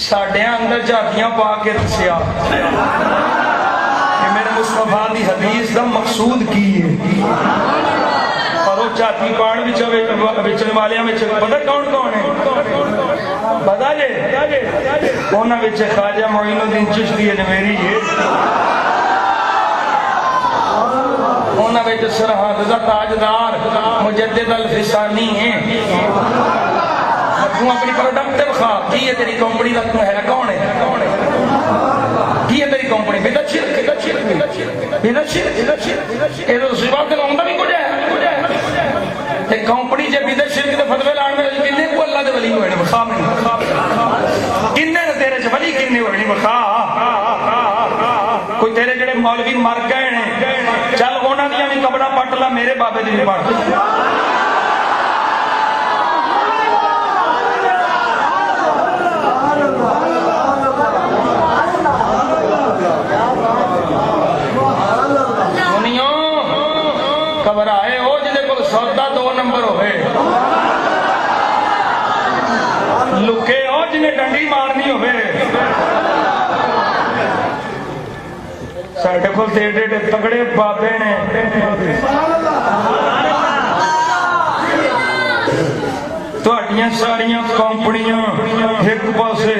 ساڈیاں اندر جھاکیاں پا کے دسیا کہ میرے مصطفیٰ دی حدیث دا مقصود کی ہے اور وہ ਝਾਤੀ ਪਾਣ ਵਿੱਚ ਵੇਚਣ ਵਾਲਿਆਂ ਵਿੱਚ ਪਤਾ ਕੌਣ ਕੌਣ ਹੈ? ਪਤਾ ਜੇ ਉਹਨਾਂ ਵਿੱਚ ਖਾਜਾ ਮੋਇਨੁਦੀਨ ਚਿਸ਼ਤੀ ਅਜਮੇਰੀ ਹੈ, ਉਹਨਾਂ ਵਿੱਚ ਸਰਹੱਦ ਦਾ ਤਾਜਦਾਰ ਮੁਜੱਦਿਦ ਅਲ ਫਿਸਾਨੀ ਹੈ। ਤੂੰ ਆਪਣੀ ਪ੍ਰੋਡਕਟ ਵਿਖਾ, ਕੀ ਹੈ ਤੇਰੀ ਕੰਪਨੀ ਦਾ, ਤੂੰ ਹੈ ਕੌਣ ਹੈ? ਕੀ ਹੈ ਤੇਰੀ ਕੰਪਨੀ? ਬਿਦਅਤ ਸ਼ਿਰਕ ਇਹ ਤਾਂ ਸਿਵਾ ਤੇ ਆਉਂਦਾ ਨਹੀਂ ਕੁਝ ਹੈ। ਤੇ ਕੰਪਨੀ ਜੇ ਬਿਦਅਤ ਸ਼ਿਰਕ ਦੇ ਫਤਵੇ ਲਾਣ ਵਿੱਚ ਕਿੰਨੇ ਕੋ ਅੱਲਾ ਦੇ ਵਲੀ ਹੋਏ ਨੇ? ਵਿਖਾ ਮੈਨੂੰ, ਕਿੰਨੇ ਨੇ ਤੇਰੇ ਚ ਵਲੀ, ਕਿੰਨੇ ਹੋਏ ਨੇ? ਵਿਖਾ। ਕੋਈ ਤੇਰੇ ਜਿਹੜੇ ਮੌਲਵੀ ਮਰ ਗਏ ਨੇ, ਚੱਲ ਉਹਨਾਂ ਦੀਆਂ ਵੀ ਕਬਰਾਂ ਪੱਟ ਲਾ, ਮੇਰੇ ਬਾਬੇ ਦੀ ਵੀ ਪੱਟ। ਘਬਰਾਏ ਹੋ ਜਿਹਦੇ ਕੋਲ ਸੌਦਾ 2 ਨੰਬਰ ਹੋਵੇ, ਲੁਕੇ ਹੋ ਜਿਹਨੇ ਡੰਡੀ ਮਾਰਨੀ ਹੋਵੇ। ਸਾਡੇ ਕੋਲ ਤੇ ਏਡੇ ਤਗੜੇ ਬਾਬੇ ਨੇ, ਤੁਹਾਡੀਆਂ ਸਾਰੀਆਂ ਕੰਪਨੀਆਂ ਇੱਕ ਪਾਸੇ,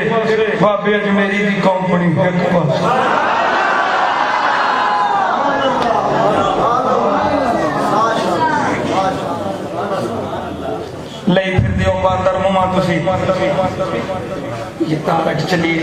ਬਾਬੇ ਅਜਮੇਰੀ ਦੀ ਕੰਪਨੀ ਇੱਕ ਪਾਸੇ। ਲਈ ਫਿਰਦੇ ਹੋ ਬਾਂਦਰ ਮੂੰਹਾਂ ਤੁਸੀਂ, ਇਹ ਤਾਰਕ ਚਲੀਲ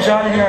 40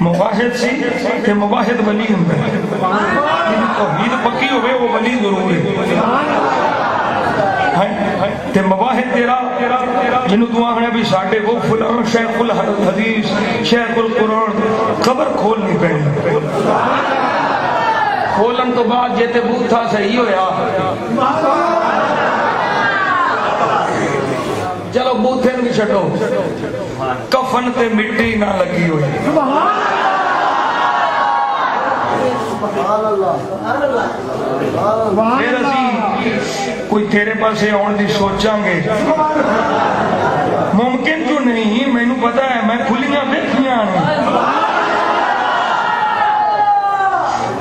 مواحد سی کہ مواحد ولی ہوں توحید پکی ہوئے وہ ولی ضرور ہے تے مواحد تیرا جنہوں تو آگنے بھی ساٹھے وہ فلان شیخ الحدیث شیخ القرآن خبر کھول نہیں پہنی کھولن تو بعد جیتے بوت تھا صحیح ہویا چلو بوتھے نہیں چھٹو کفن تے مٹی نہ لگی ہوئی پھر اسی کوئی تیرے پاسے آن دی سوچاں گے ممکن کیوں نہیں میں نے پتا ہے میں کھلیاں دیکھیاں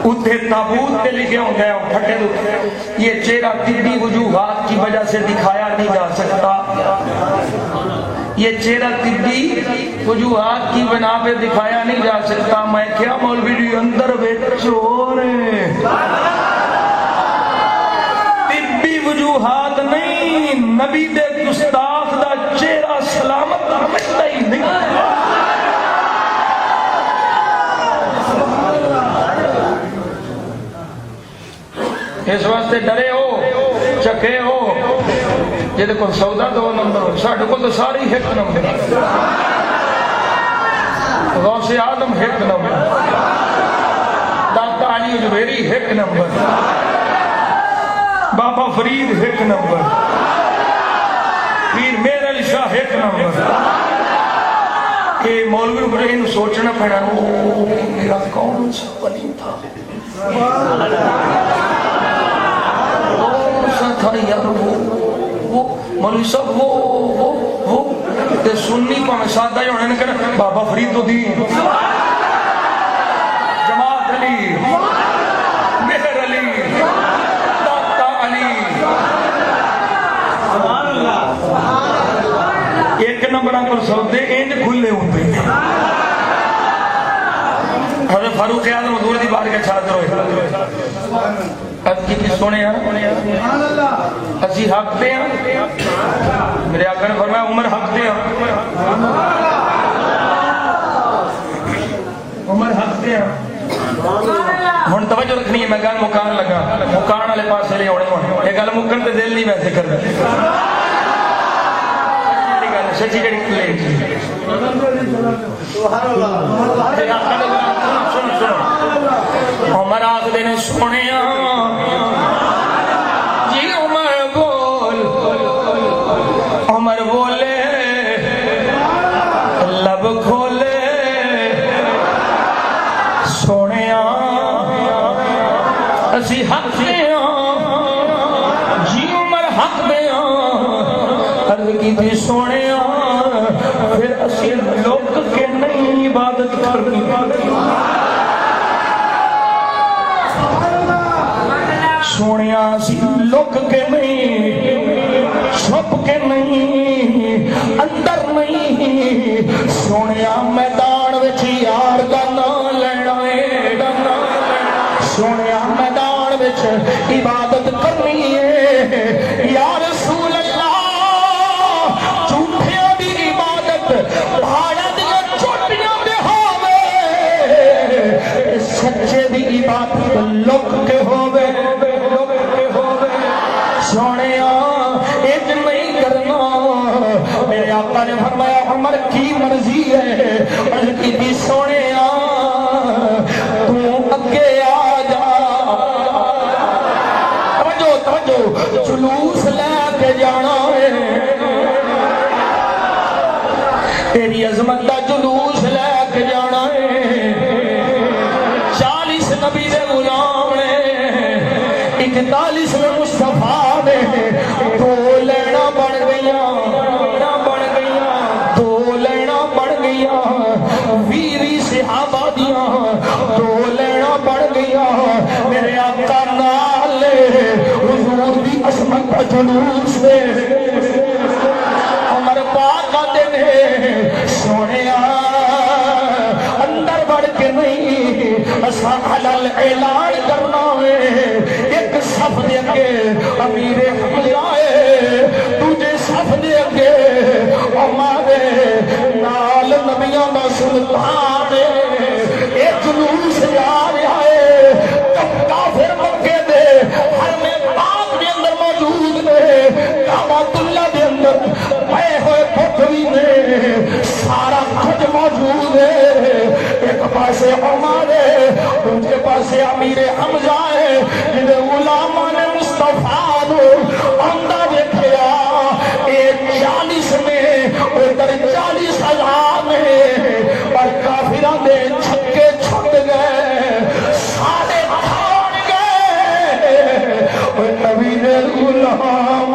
اتھے تابوت تے لکھے ہوں گے پھٹے دو یہ چہرہ طبی وجوہات کی وجہ سے دکھایا نہیں جا سکتا یہ چہرہ طبی وجوہات کی بنا پہ دکھایا نہیں جا سکتا میں کیا مولوی جی اندر چور طبی وجوہات نہیں نبی دے گستاخ دا چہرہ سلامت رمجتا ہی نہیں اس واسطے ڈرے ہو چکے ہو یہ دیکھو سودا 2 نمبر ہو ساڑھے کو تو ساری 1 نمبر غوث آدم 1 نمبر داتا علی جبیری 1 نمبر بابا فرید 1 نمبر پیر میر علی شاہ 1 نمبر کہ مولوی بڑے انہوں سوچنا پڑا میرا کون سا ولی تھا تھا یار وہ مولوی صاحب وہ تے سننی پاہمیں سادہ ہی ہونے نے کہنا بابا فرید تو دی جماعت علی مہر علی داتا علی سبحان اللہ 1 نمبر پر سودے انج کھلے ہوندے حضرت فاروق اعظم حضور دی بار کے چھاڑ ہوئے اب کی سونے ہیں اسی حق دے ہیں میرے آقا نے فرمایا عمر حق دے ہیں عمر حق دے ہیں ہون توجہ رکھنی ہے میں گل مکان لگا مکان والے پاس لے ہونے ہونے یہ گل مکن تے دل نہیں ویسے کر رہے سچی جڑی کلے عمر آخ دے نے سونے جی عمر بول عمر بولے لب کھولے سونے اسی حق دے جی عمر حق دے عرض کی تھی سونے پھر اسی لوگ کے نہیں عبادت کرنی سونیا سی لک کے نہیں چھپ کے نہیں اندر نہیں سونیا میدان وچ یار دا نام لینا ہے سونیا میدان وچ عبادت کرنی ہے یا رسول اللہ جھوٹیاں دی عبادت پہاڑاں دی چوٹیاں دے ہووے سچے دی عبادت لک کے ہووے سونے ایج نہیں کرنا میرے آقا نے فرمایا عمر کی مرضی ہے عرض کی بھی سونے تو اگے آ جا توجہ جلوس لے کے جانا ہے تیری عظمت دا جلوس لے کے جانا ہے 40 نبی دے غلام نے 41 میں مصطفیٰ نے 2 لینا بڑھ گئیاں 2 لینا بڑھ گئیاں 20 صحابہ دیاں 2 لینا بڑھ گئیاں میرے آقا نال حضور دی عظمت کا جلوس دے عمر پاک آتے نے سونے اندر بڑھ کے نہیں اسا حلال اعلان کرنا ہے ایک صف دے کے امیر حملہ ہے تجھے صف دے کے ہمارے نال نبیوں دا سلطان ہے پاسے عمر ہے، دوسرے پاسے امیر حمزہ ہے، جنہیں غلامان مصطفیٰ نو آندہ دیکھیا ایک 40 میں ادھر 40,000 میں پر کافران دے چھکے چھٹ گئے سارے تھاڑ گئے اور نبی نے غلام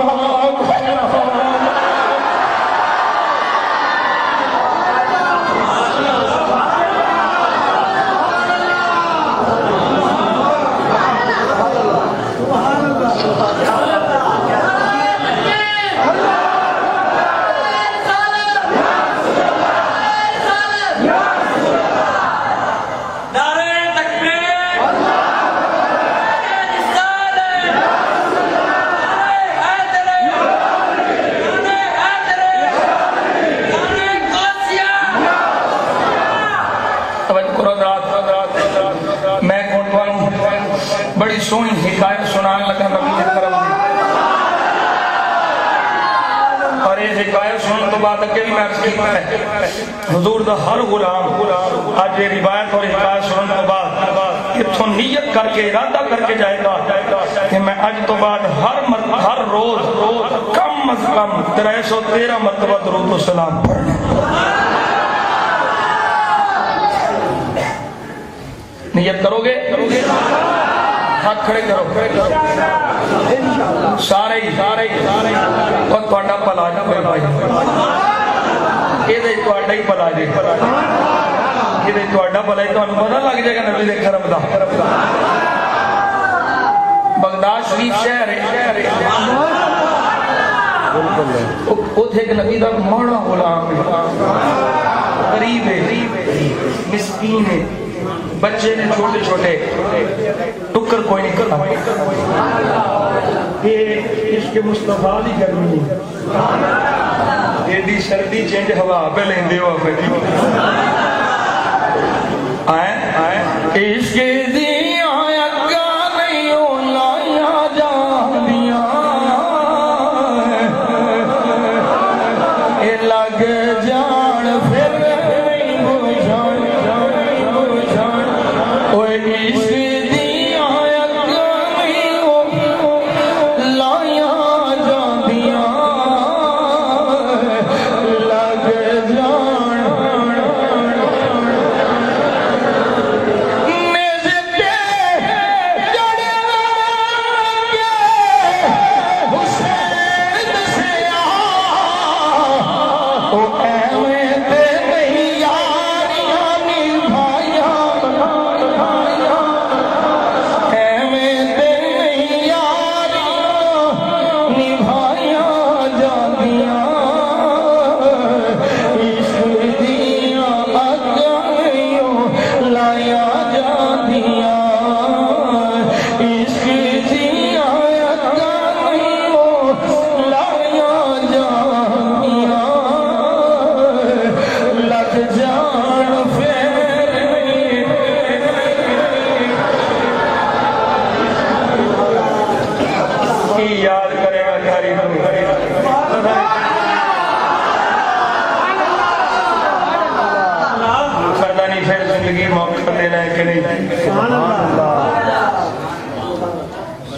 بڑی سونی حکایت سنان لگا نبی کرم اور یہ حکایت سنن تو بات اکیلی میں عرض کی ہے حضور دا ہر غلام آج یہ روایت اور حکایت سنن تو بعد اتھوں نیت کر کے ارادہ کر کے جائے گا کہ میں آج تو بعد ہر روز کم از کم 313 مرتبہ درود و سلام پڑھنے نیت کرو گے ہاتھ کھڑے کرو سارے اور تھوڑا پلا جا کوئی بھائی یہ تھوڑا ہی پلا جائے یہ تھوڑا پلا ہی تو پتہ لگ جائے گا نبی دے کرم دا بغداد شریف شہر ہے اتھے ایک نبی دا ماڑا غلام ہے غریب ہے مسکین ہے بچے نے چھوٹے چھوٹے ٹکر کوئی نہیں کرتا یہ عشق مصطفیٰ دی گرمی ایڈی سردی چینج ہوا پہ لیں دے ہوا پہ آئے عشق دی آیت کا نہیں اولایا جانیاں اے لگ جان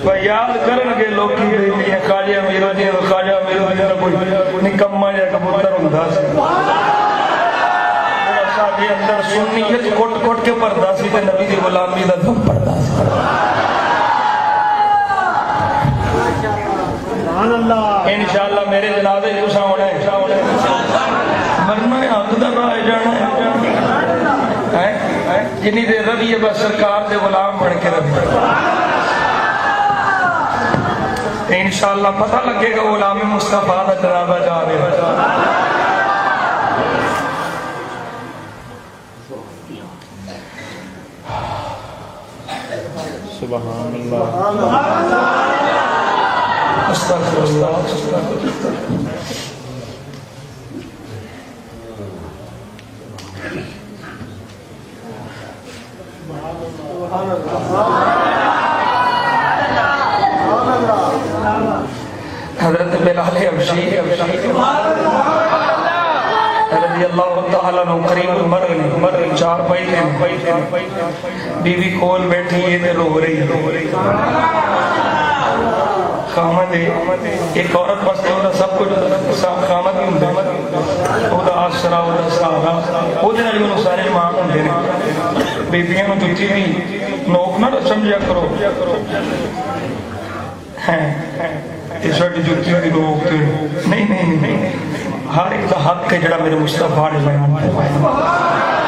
پھر یاد کرن کے لوگ کی رہی ہیں خواجہ میرو جی خواجہ میرو جی کوئی نکما یا کبوتر ہوندا سی ساڈے اندر سنیت کوٹ کوٹ کے پڑھدا سی تے نبی دی غلامی دا دم پڑھدا سی سبحان اللہ انشاءاللہ میرے جنازے جو ہونا ہے مرنا ہے حق دا راہ جانا ہے جنی دے ربی ہے بس سرکار دے غلام بن کے ربی انشاءاللہ پتہ لگے گا غلام مصطفیٰ دا جنازہ جا رہے سبحان اللہ استغفر اللہ حضرت بلال حبشی رضی اللہ تعالیٰ عنہ کریم المرء نے چار پائی نے بیوی کول بیٹھی ہے تے رو رہی خامد ایک عورت واسطے ہوتا سب کچھ خامد بھی ہوتا ہوتا آسرا ہوتا سہارا وہ دن علی انہوں سارے ماں ہوتے ہیں بیبیاں نو جتی بھی نوک نہ سمجھا کرو یہ ساری جتی بھی نوک نہیں نہیں نہیں ہر ایک کا حق ہے جڑا میرے مصطفیٰ نے بیان فرمایا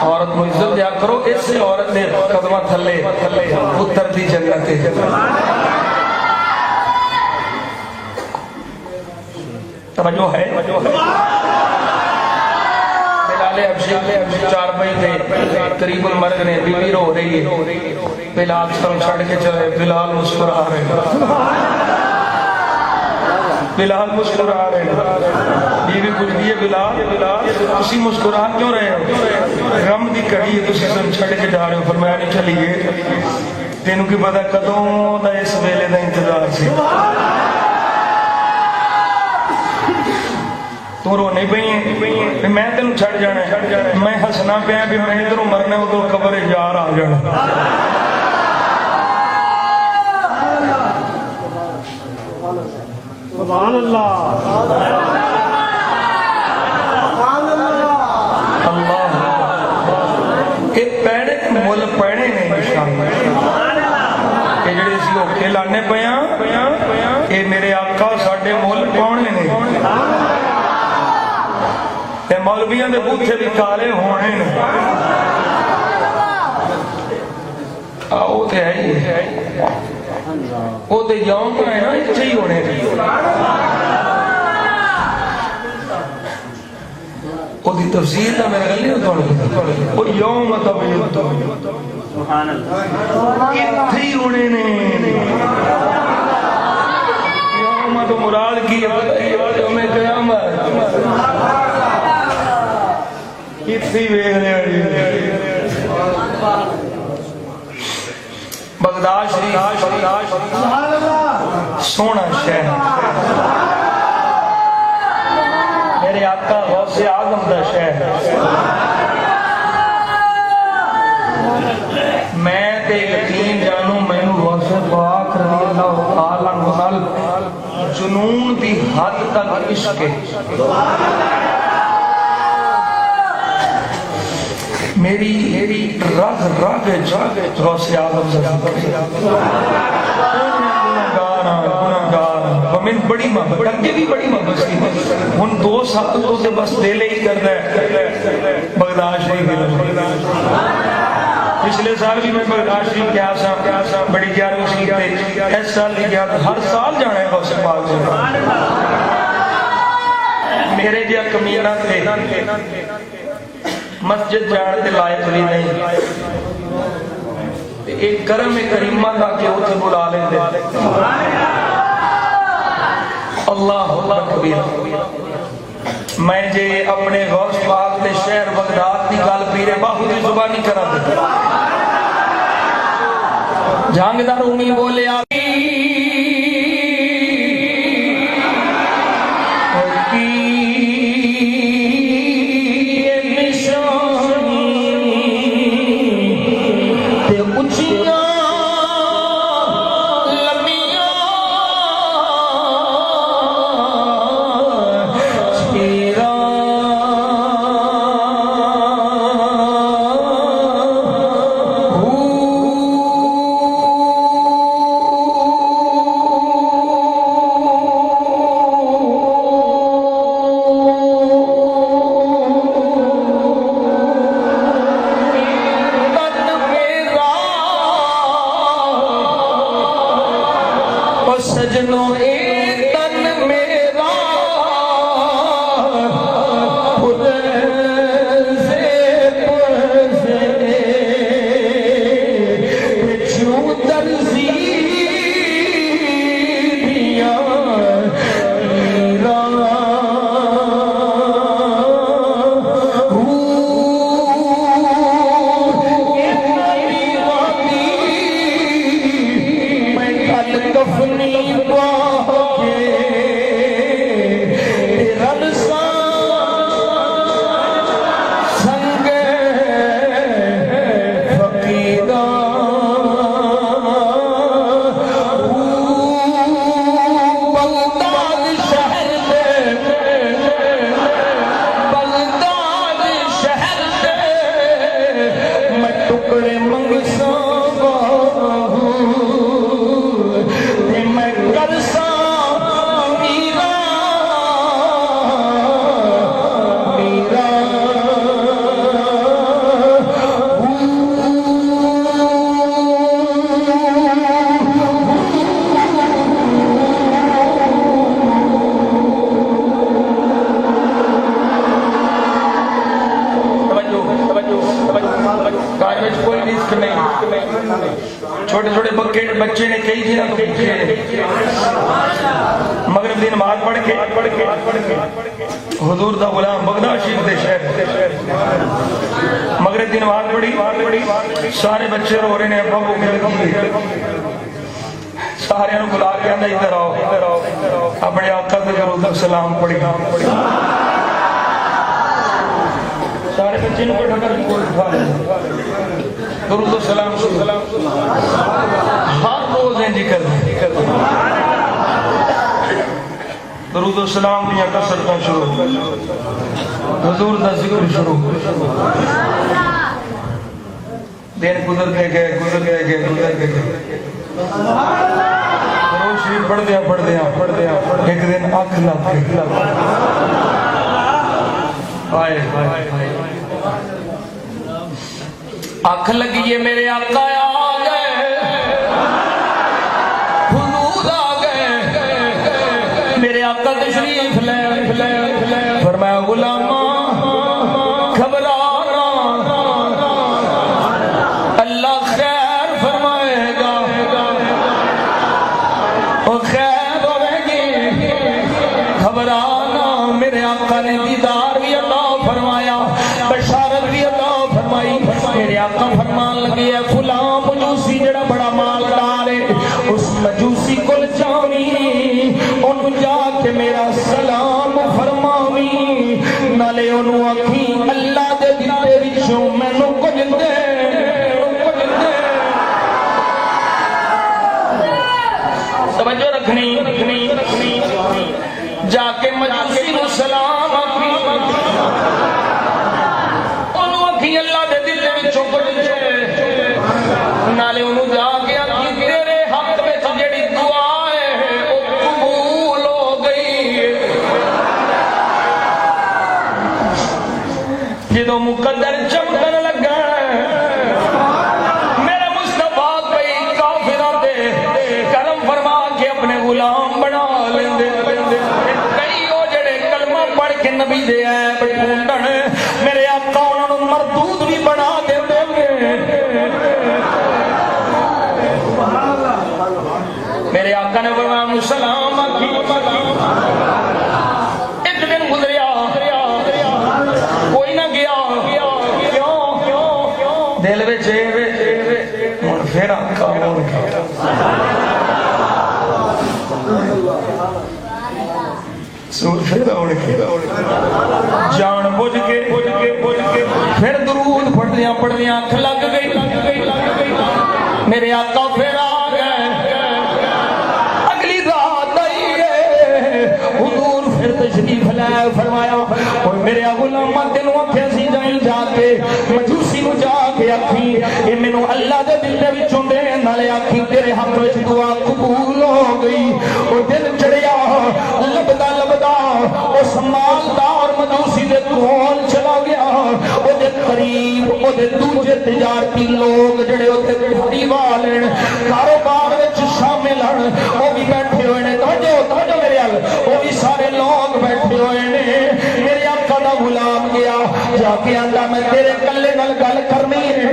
عورت کو عزت دیا کرو اس سے عورت نے قدمہ تھلے اتر دی جنت ہے توجہ ہے بلال حبشی چار بھائی تھے قریب المرگ نے بیوی رو رہی ہے بلال سر چھڑ کے چلے بلال مسکرا رہے بلال مسکرا رہے بیوی کچھ دیئے بلال اسی مسکرا کیوں رہے ہو غم دی کڑی ہے تسی سن چھڑ کے جا رہے ہو فرمایا نہیں چلیے تینوں کی پتہ قدوں دا اس ویلے دا انتظار سے تو رو نہیں پہی ہیں میں تینوں چھڑ جانا ہے میں ہسنا پہ ہیں بھی میں ادھروں مرنے ادھروں قبر جار آ جانا سبحان اللہ اللہ کہ پیڑے مل پیڑے نہیں انشاءاللہ کہ جڑے اسی اوکھے لانے پیاں کہ میرے آقا ساڑھے مل پاؤنے نہیں کہ مولویاں دے بوتھے بھی کالے ہونے نہیں آؤ تے ہے ہی وہ تے یوم پر ہے نا اچھے ہی ہونے وہ دی تفسیر تھا میرے گلی میں توڑ وہ یوم تبیت اتھے ہی ہونے نے یوم تو مراد کی یوم قیامت اتھے ہی ویلے بغداد شریف سونا شہر میرے آقا غوث اعظم دا شہر میں تے یقین جانوں مینوں غوث پاک رضی اللہ تعالیٰ عنہ جنون دی حد تک عشق ہے میری رگ جاگ غوث اعظم ہمیں بڑی محبت اگے بھی بڑی محبت تھی ان 2 سالوں سے بس دل ہی کر رہا ہے بغداد شریف پچھلے سال بھی میں بغداد شریف کیا سا بڑی گیارہ شریف تھے اس سال بھی گیا ہر سال جانا ہے غوث پاک سے میرے جا کمینہ تھے مسجد جانے دے لائق بھی نہیں ایک کرم کریمہ تھا کہ اسے بلا لیں دے اللہ اکبر میں جے اپنے غوث پاک دے شہر بغداد دی گل پیرے باہو دی زبانی کرا دے جہانگدار امی بولے آگی گھر میں کوئی رزق نہیں، چھوٹے چھوٹے بچے نے کئی دنوں تو بھوکے، مغرب دی نماز پڑھ کے حضور دا غلام بغداد شریف دے شہر مغرب دی نماز پڑھی، سارے بچے رو رہے ہیں، ابا بھوکے لگی، سارے نو بلا کے آندا ادھر آؤ، اپنے آقا تے درود سلام پڑھی، سارے بچے نو اٹھا کر کوئی اٹھا لے درود سلام ہر روز انج کر درود سلام دیا کثرتاں شروع، حضور دا ذکر شروع، دن گزر گئے روز شریف پڑھدیا ایک دن اکھ لگ گئی، اکھ لگی ہے میرے آقا آ گئے، حضور آ گئے، میرے آقا تشریف لے، فرمایا غلاماں گھبرانا، اللہ خیر فرمائے گا، اور خیر ہوے گی، گھبرانا۔ میرے آقا نے دیدار بھی عطا فرمایا، بشارت بھی عطا فرمائی، میرے آقا فرمان لگے ہے فلاں مجوسی جڑا بڑا مالدار ہے، اس مجوسی کول جاویں، انہوں جا کے میرا سلام فرماویں، نالے انہوں آکھیں اللہ دے دتے وچوں مینوں کچھ دے، توجہ رکھنی، جا کے مجوسی نو سلام آکھیں، انہوں آکھیں اللہ دے دتے وچوں کچھ دے، نالے انہوں جا کے آکھیں تیرے حق میں جڑی دعا ہے وہ قبول ہو گئی، جدوں مقدر چمکن لگا میرے مصطفیٰ کئی کافراں تے کرم فرما کے اپنے غلام بنا لیندے، کئی وہ جڑے کلمہ پڑھ کے نبی دے عیب ڈھونڈن میرے آقا انہاں نوں مردود بھی بنا دیندے، میرے آقا نے فرمایا سلام آکھی، ایک دن گزریا کوئی نہ گیا، کیوں دل وچ ہن پھر آقا ہون گیا، سور پھر ہون گیا، جان بوجھ کے پھر درود پڑھدیاں اکھ لگ گئی، میرے آقا پھر آ گئے، اگلی رات آئی ہے، حضور پھر تشریف لائے، فرمایا میرے غلاماں تینوں آکھیا سی جائیں جا کے مجوسی نو جا کے آکھیں اے مینوں اللہ دے دل دے وچوں دے، نالے آکھیں تیرے حق وچ دعا قبول ہو گئی، او دل چڑھیا لبدا اس مالدار مجوسی دے کول چلا گیا، او دے قریب او دے دوجے تجارتی لوگ جڑے اوتھے کھڑی والے کاروبار وچ شامل ہن، او بھی بیٹھے ہوئے نے، توجہ میرے ال، او بھی سارے لوگ بیٹھے ہوئے نے، میرے آقا دا غلام گیا جا کے آندا میں تیرے کلے نال گل کرنی ہے،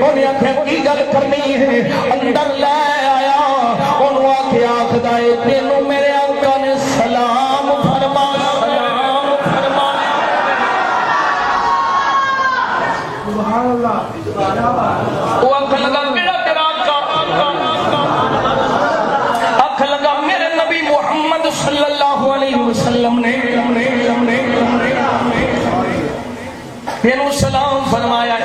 انہیں آکھیا کی گل کرنی ہے، اندر لے آیا، انہوں آکھیا آکھدا اے تینوں میرے آقا نے سلام فرما، سبحان اللہ، وہ آنکھ لگا میرا تیرا آنکھ لگا میرے نبی محمد صلی اللہ علیہ وسلم نے تینوں سلام فرمایا،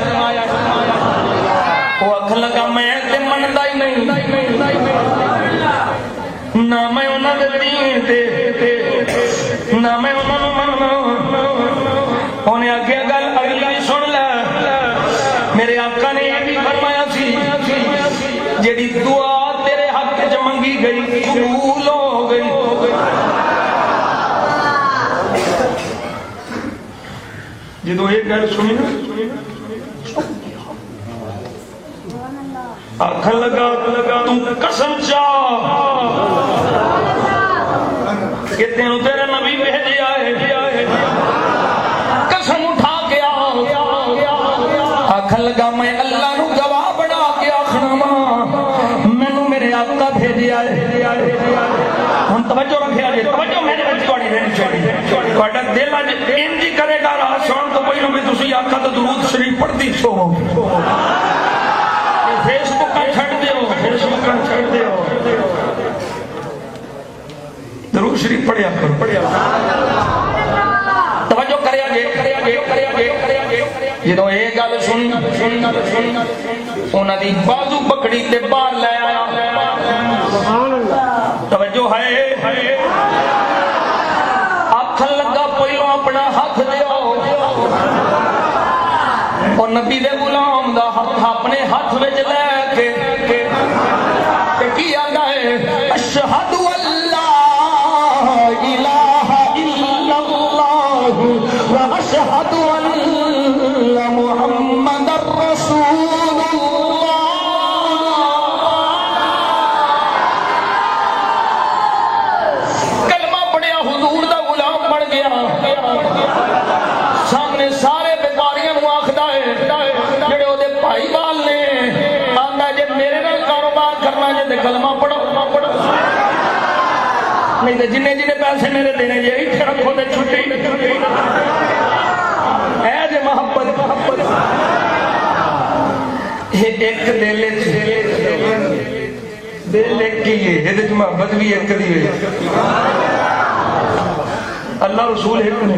وہ آنکھ لگا میں تے مندا ہی نہیں، نہ میں انہاں دے دین تے نہ میں انہاں نوں مننا، انہیں آگے گل اگلی سن لے، میرے آقا نے یہ بھی فرمایا سی جیڑی دعا تیرے حق وچ منگی گئی قبول ہو گئی، جدوں یہ گل سنی نا آکھن لگا تم قسم چاہ کہ تینوں تیرے نبی بھیجیا ہے، قسم اٹھا کے آکھن لگا میں اللہ نو آخیا جی توجہ میرے بچ تھوڑی رہنی چاہیے تھوڑا دل اج انج ہی کرے گا راہ سن تو پہلو بھی تسی آکھا تو درود شریف پڑھتی سو فیس بک چھڈ دیو فیس بک چھڈ دیو درود شریف پڑھیا کرو توجہ کریا جے جدوں یہ گل سن انہاں دی بازو پکڑی تے باہر لے آیا توجہ ہے آکھن لگا پہلو اپنا ہاتھ دیو اور نبی دے غلام دا ہاتھ اپنے ہاتھ وچ لے کے کی آندا ہے اشہد اللہ الہ الا اللہ و اشہد ان محمد الرسول اللہ کلمہ پڑھیا حضور دا غلام بن گیا سامنے سارے بیماریاں نو آکھدا ہے جڑے او دے بھائی وال نے آندا جے میرے نال کاروبار کرنا جے تے کلمہ پڑھو نہیں تے جنے پیسے میرے دینے جے ایتھے رکھو تے چھٹی اے جے محبت ایک دل ایک ہی ہے یہ تے محبت بھی ایک دی ہے اللہ رسول ایک نے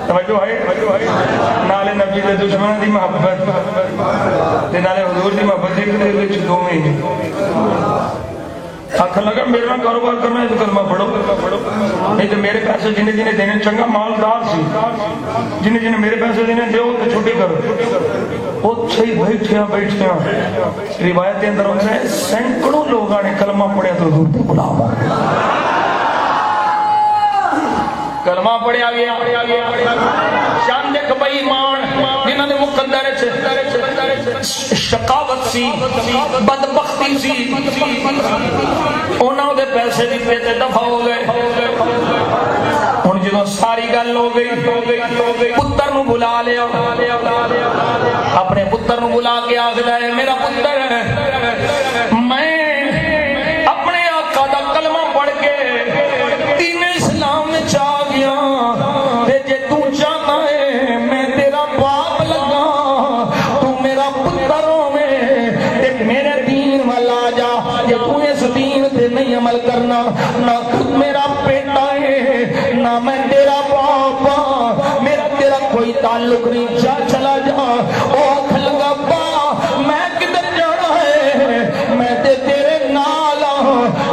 توجہ ہے نالے نبی دے دشمن دی محبت تے نالے حضور دی محبت ایک دے وچ دو میں آخر لگا میرے نال کاروبار کرنا ہے تو کلمہ پڑھو نہیں تو میرے پیسے جنہیں دینے چنگا مالدار سی جنہیں میرے پیسے دینے دیو تو چھوٹی کرو وہ صحیح بیٹھیا روایت کے اندر ہوتا ہے سینکڑوں لوگوں نے کلمہ پڑھیا تو حضور تے غلام ہو کلمہ پڑھیا گیا چند ایک بے ایمان جنہاں نے مقدر شقاوت سی بدبختی سی انہاں دے پیسے دیتے تے دفع ہو گئے ہن جدوں ساری گل ہو گئی پتر نو بلا لیا اپنے پتر نو بلا کے آکھدا ہے میرا پتر میں اپنے آقا دا کلمہ پڑھ کے دین اسلام میں چاہ گیا تے جے تو چاہتا ہے میں تیرا باپ لگا تو میرا پتر ہوے تے میرے دین والا جا جے تو اس دین تے نہیں عمل کرنا نہ خود میرا بیٹا ہے نہ میں تیرا باپ میرا تیرا کوئی تعلق نہیں جا چلا جا او آکھ لگا با میں کدھر جانا ہے میں تے تیرے نال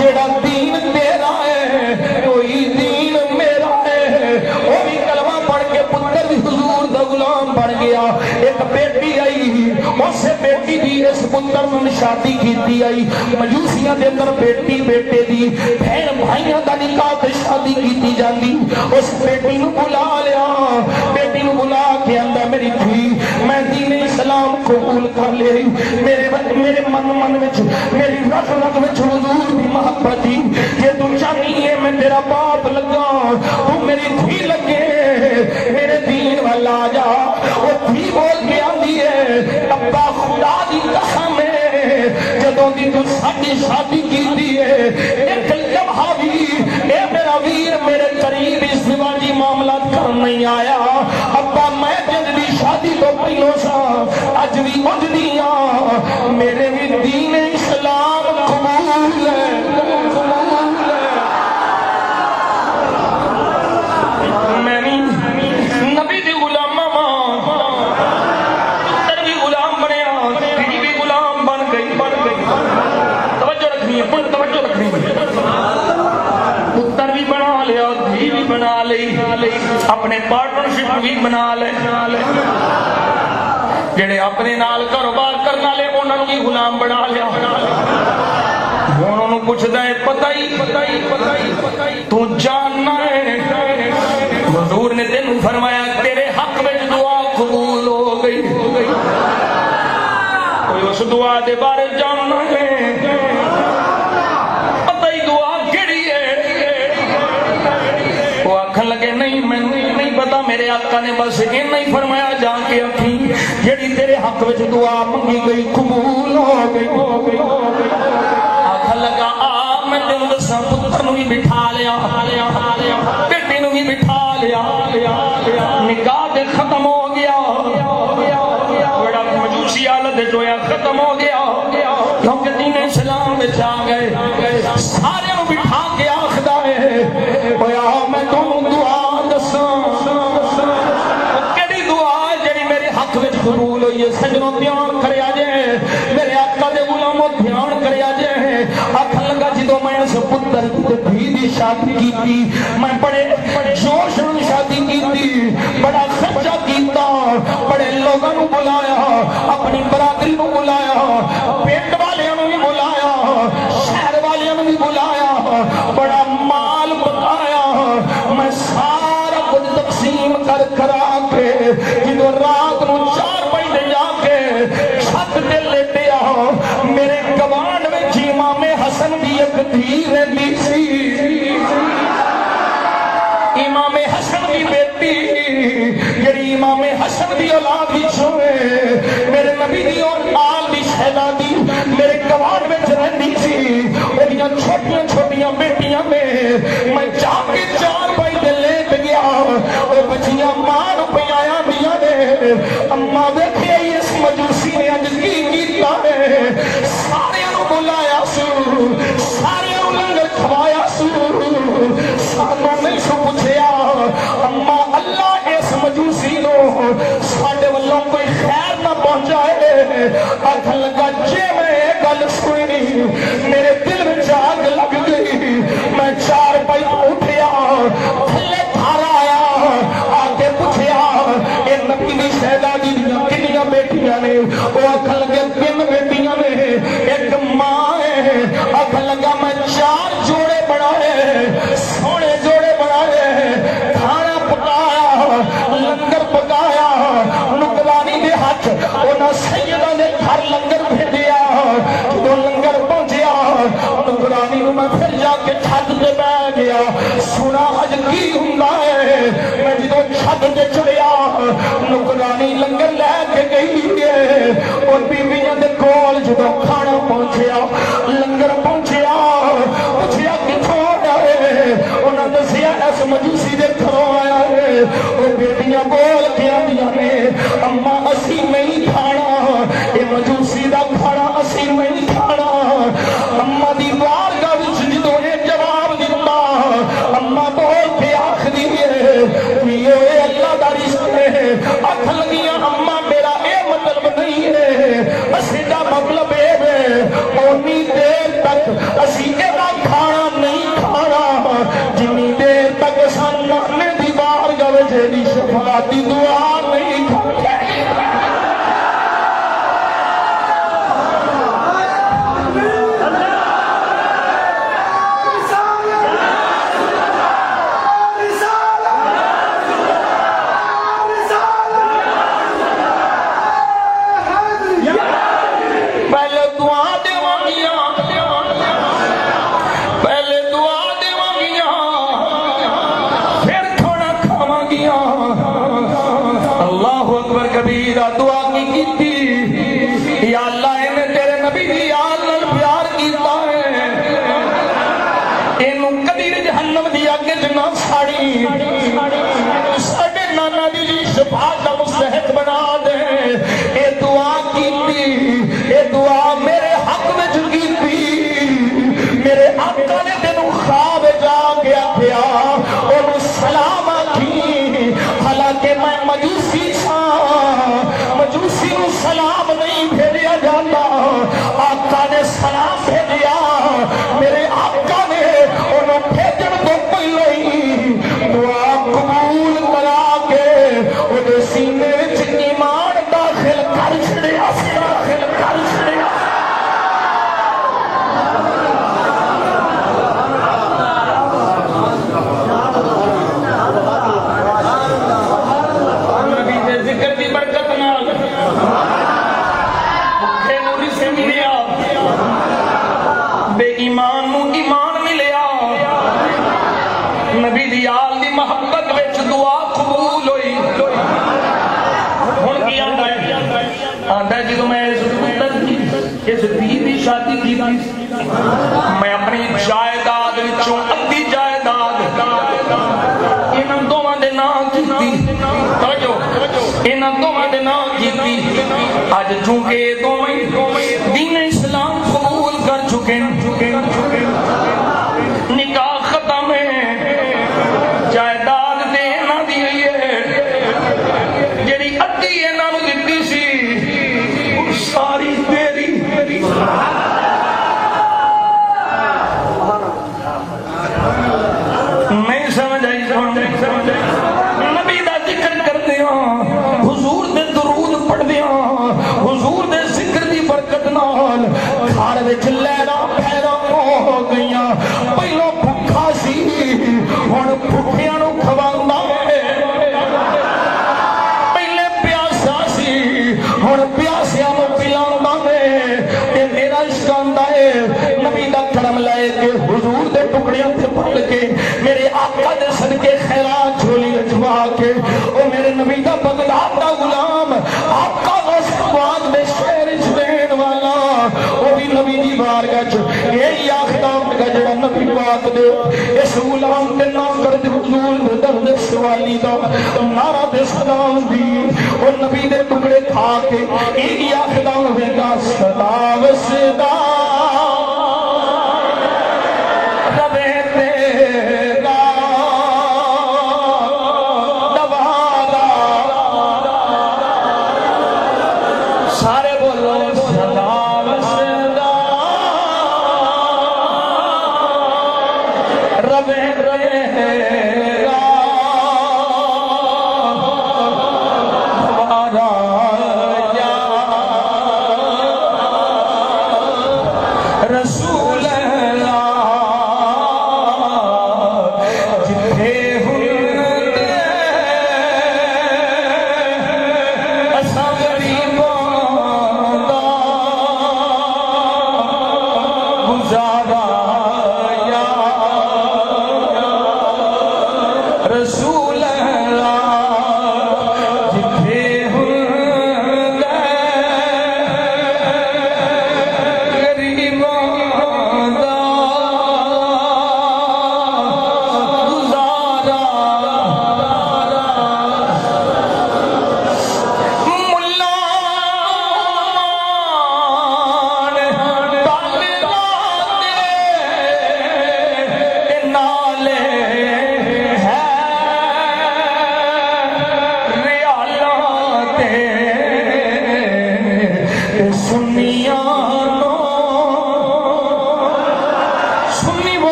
جڑا دین تیرا ہے کوئی دین میرا ہے وہ بھی کلمہ پڑھ کے پتر بھی حضور دا غلام بن گیا ایک بیٹی آئی اس بیٹی دی اس پتر نے شادی کیتی آئی مجوسیاں دے اندر بیٹی بیٹے دی بہن بھائیاں دا نکاح تے شادی کیتی جاندی اس بیٹی نو بلا لیا بیٹی نو بلا کے آندا میری دھی میں دین اسلام قبول کر لے میرے من وچ میری رگ رگ وچ حضور دی محبت تھی جے تو چاہنی ہے میں تیرا باپ لگا تو میری دھی لگے میرے دین والا جا وہ دھی بول کے آندی ہے ابا خدا دی قسم ہے جدوں دی تو ساڈی شادی کیتی ہے ایک لمحہ بھی اے میرا ویر میرے قریب اس سواجی معاملات کر نہیں آیا ابا میں جد دی شادی تو پہلو سا اج بھی اج دیاں میرے بھی دین اسلام قبول ہے میں بھی نبی دی غلامہ پتر بھی غلام بنیا دھی بھی غلام بن گئی توجہ رکھنی ہے توجہ رکھنی ہے پتر بھی بنا لیا دھی بھی بنا لی اپنے پارٹنرشپ بھی بنا لے جڑے اپنے نال کاروبار کرنا لے انہوں بھی غلام بنا لیا انہوں پوچھتا ہے پتائی تو جاننا ہے حضور نے تینوں فرمایا تیرے حق میں دعا قبول ہو گئی کوئی اس دعا دے بارے جاننا ہے پتائی دعا کیڑی ہے وہ آکھن لگے نہیں میں نہیں پتا میرے آقا نے بس یہ نہیں فرمایا جا کے اکھی جیڑی تیرے حق وچ دعا منگی گئی قبول ہو گئی آکھن لگا میں دن دساں پتر نو بھی بٹھا لیا بیٹے نو بھی بٹھا لیا نکاح دے ختم ہو گیا بڑا مجوسی حالت جو ہے ختم ہو گیا کیونکہ دین اسلام وچ آ گئے سارے نو بٹھا کے آخدا ہے اویا میں تانوں دعا دساں کیڑی دعا جڑی میرے حق وچ قبول ہوئی ہے سجنوں دھیان کریا جے میرے آقا دے غلاموں دھیان کریا جے آکھن لگا جدوں میں اس پتر تے دھی دی شادی کیتی میں بڑے جوش نال شادی کیتی بڑا خرچہ کیتا بڑے لوگاں نو بلایا اپنی برادری نو بلایا پنڈ والیاں نو بھی بلایا شہر والیاں نو بھی بلایا بڑا مال پکایا میں سارا کچھ تقسیم کر کرا کے جدوں رات نو 4 بجے جا کے چھت تے لیٹیا میرے گوانڈ وچ امام حسن دی ایک دھی رہندی سی امام حسن دی بیٹی جڑی امام حسن دی اولاد وچ ہوئے میرے نبی دی اولاد دی شہزادی میرے گوانڈ وچ رہندی سی اودیاں چھوٹیاں چھوٹیاں بیٹیاں میں جا کے 4 بجے لیٹ گیا او بچیاں ماں نو پیایا دیاں نے اماں ویکھے اس مجوسی نے اج کی کیتا ہے سارے نو بلایا سو سارے نو لنگر کھوایا سو سانوں نہیں سو پوچھیا اماں اللہ اس مجوسی نو ساڈے والوں کوئی خیر نہ پہنچائے آکھن لگا جے میں یہ گل سنی میرے دل میں آگ لگ گئی میں 4 بجے اٹھیا تھلے تھارا آیا آ کے پوچھیا اے نبی دی شہزادی دیاں کنیاں بیٹیاں نے وہ آکھن لگے 3 بیٹیاں نے ایک ماں ہے آکھن لگا میں 4 جوڑے بنائے سونے جوڑے بنائے کھانا پکایا لنگر پکایا نکرانی دے ہاتھ انہاں سیدہ نے گھر لنگر بھیجیا جدوں لنگر پہنچیا نکرانی نو میں پھر جا کے چھت تے بیٹھ گیا سنا اج کی ہوندا ہے میں جدوں چھت تے چڑھیا نکرانی لنگر لے کے گئی ہے اور بیویاں دے کول جدوں کھانا پہنچیا لنگر پہنچیا پوچھیا کتھوں آیا ہے انہاں دسیا اس مجوسی دے گھروں آیا ہے او بیٹیاں بول کے آندیاں نے اماں اسی نہیں کھانا اے مجوسی دا کھانا اسی نہیں کھانا اماں دی بارگاہ وچ جدوں اے جواب دتا اماں بول کے آکھدی ہے پیو اے اللہ دا رزق ہے آکھ لگیاں اماں میرا اے مطلب نہیں ہے اسی دا مطلب اے ہے اونی دیر تک اسی اے دا کھانا نہیں کھانا جنی دیر تک سامنے دی بارگاہ وچ دی شفاعت دی دعا نہیں کھانا دعا کی تھی یا اللہ نے تیرے نبی دی آل نال پیار کیتا ہے اینو کدی جہنم دی اگ وچ نہ ساڑی ساڈے نانا دی شفاعت دا مستحق بنا دے اے دعا کیتی اے دعا میرے حق وچ کیتی میرے آقا نے تینوں خواب جا کے آکھیا اونوں سلام آکھی حالانکہ میں مجوسی مجوسی نو سلام نہیں بھیجا جاتا آقا نے سلام بھیجیا میرے آقا نے انہوں بھیجن تو پہلے ہی دعا قبول کرا کے انہیں سینے وچ ایمان داخل کر چھڑیا داخل کر چھڑیا ذکر کی برکت نال بھوکے نوری سے ملیا بے ایمان نو ایمان ملیا نبی دی آل دی محبت وچ دعا قبول ہوئی ہن کی آندا ہے جدوں میں اس پتر اس دھی دی شادی کی میں اپنی جائیداد وچوں ادھی جائیداد انہاں دوواں دے نام کیتی توجہ انہاں دوواں دے نام کیتی اج چونکہ دوویں دین اسلام قبول کر چکے نکاح ختم ہے جائیداد دے انہاں دی ہے جڑی ادھی انہاں نوں دتی سی ساری تیری نہیں سمجھ آئی نبی دا ذکر کرتے ہیں حضور دے درود پڑھ دیا حضور دے ذکر دی برکت نال گھر وچ لہراں پھیراں ہو گئیاں پہلو بھکھا سی ہن بھکھیاں نوں کھواندا ہے پہلے پیاسا سی ہن پیاسیاں نوں پلاندا ہے تے میرا عشق آندا ہے نبی دا کرم لے کے حضور دے ٹکڑیاں تے پل کے میرے آقا دے صدقے خیرات جھولی رجوا کے او میرے نبی دا بغداد دا غلام آقا غصب بعد میں شہر دین والا او بھی نبی دی بارگاہ چ یہی آخدا کہ جڑا نبی پاک دے اس غلام تے نہ کر دے حضور درد سوالی دا نعرہ دے سلام دی او نبی دے ٹکڑے کھا کے یہی آخدا ہوے گا صدا وسدا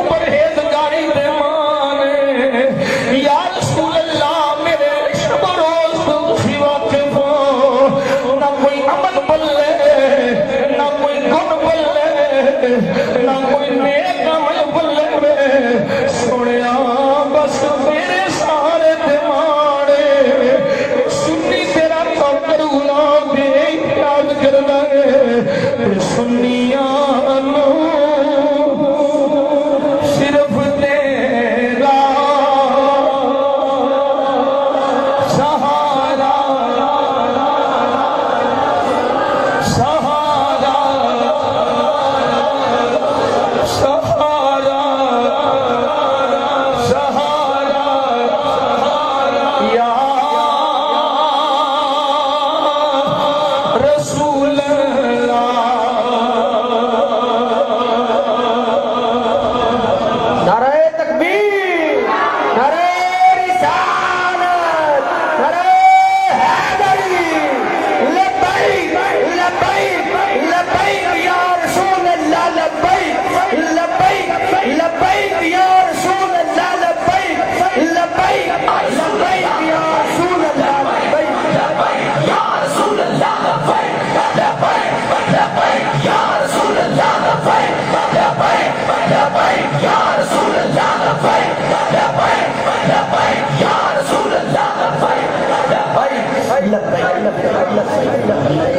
پرہیزگاری دے مانے یا رسول اللہ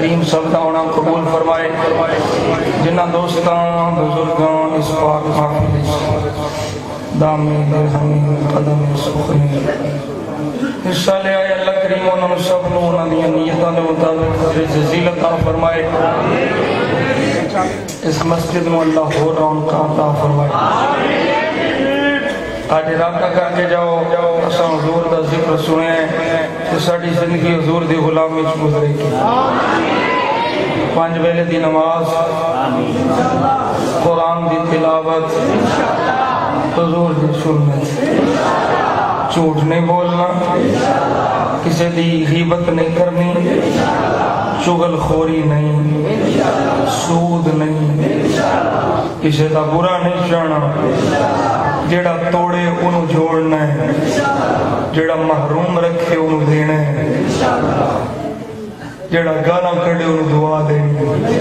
کریم سب دا ہونا قبول فرمائے جنہ دوستان بزرگان اس پاک محفل دامی درہمی قدم سخنی حصہ لے آئے اللہ کریم انہوں سب نو انہوں دیا نیتان مطابق جزیل عطا فرمائے اس مسجد میں اللہ ہو رہا ان کا عطا فرمائے آج رابطہ کر کے جاؤ اساں حضور دا ذکر سنیں کہ ساڑی زندگی حضور دی غلامی چ گزرے گی 5 ویلے دی نماز قرآن دی تلاوت حضور دی سنت جھوٹ نہیں بولنا کسی دی غیبت نہیں کرنی چغل خوری نہیں سود نہیں کسی دا برا نہیں چاہنا جیڑا توڑے انہوں جوڑنا ہے جیڑا محروم رکھے انہوں دینا ہے جیڑا گانا کڑے انہوں دعا دینی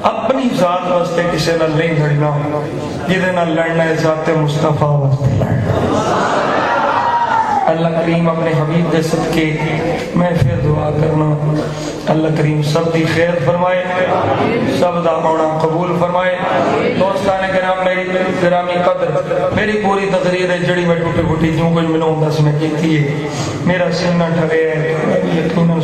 اپنی ذات واسطے کسی نہ نہیں لڑنا جدے نہ لڑنا ہے ذات مصطفیٰ واسطے لڑنا اللہ کریم اپنے حبیب دے صدقے میں پھر دعا کرنا اللہ کریم سب دی خیر فرمائے سب دا ہونا قبول فرمائے دوستان کرام میری گرامی قدر میری پوری تقریر ہے جڑی میں ٹوٹی پھوٹی جو کچھ میں نے ہوں میں کیتی ہے میرا سینہ ٹھرے ہے یقیناً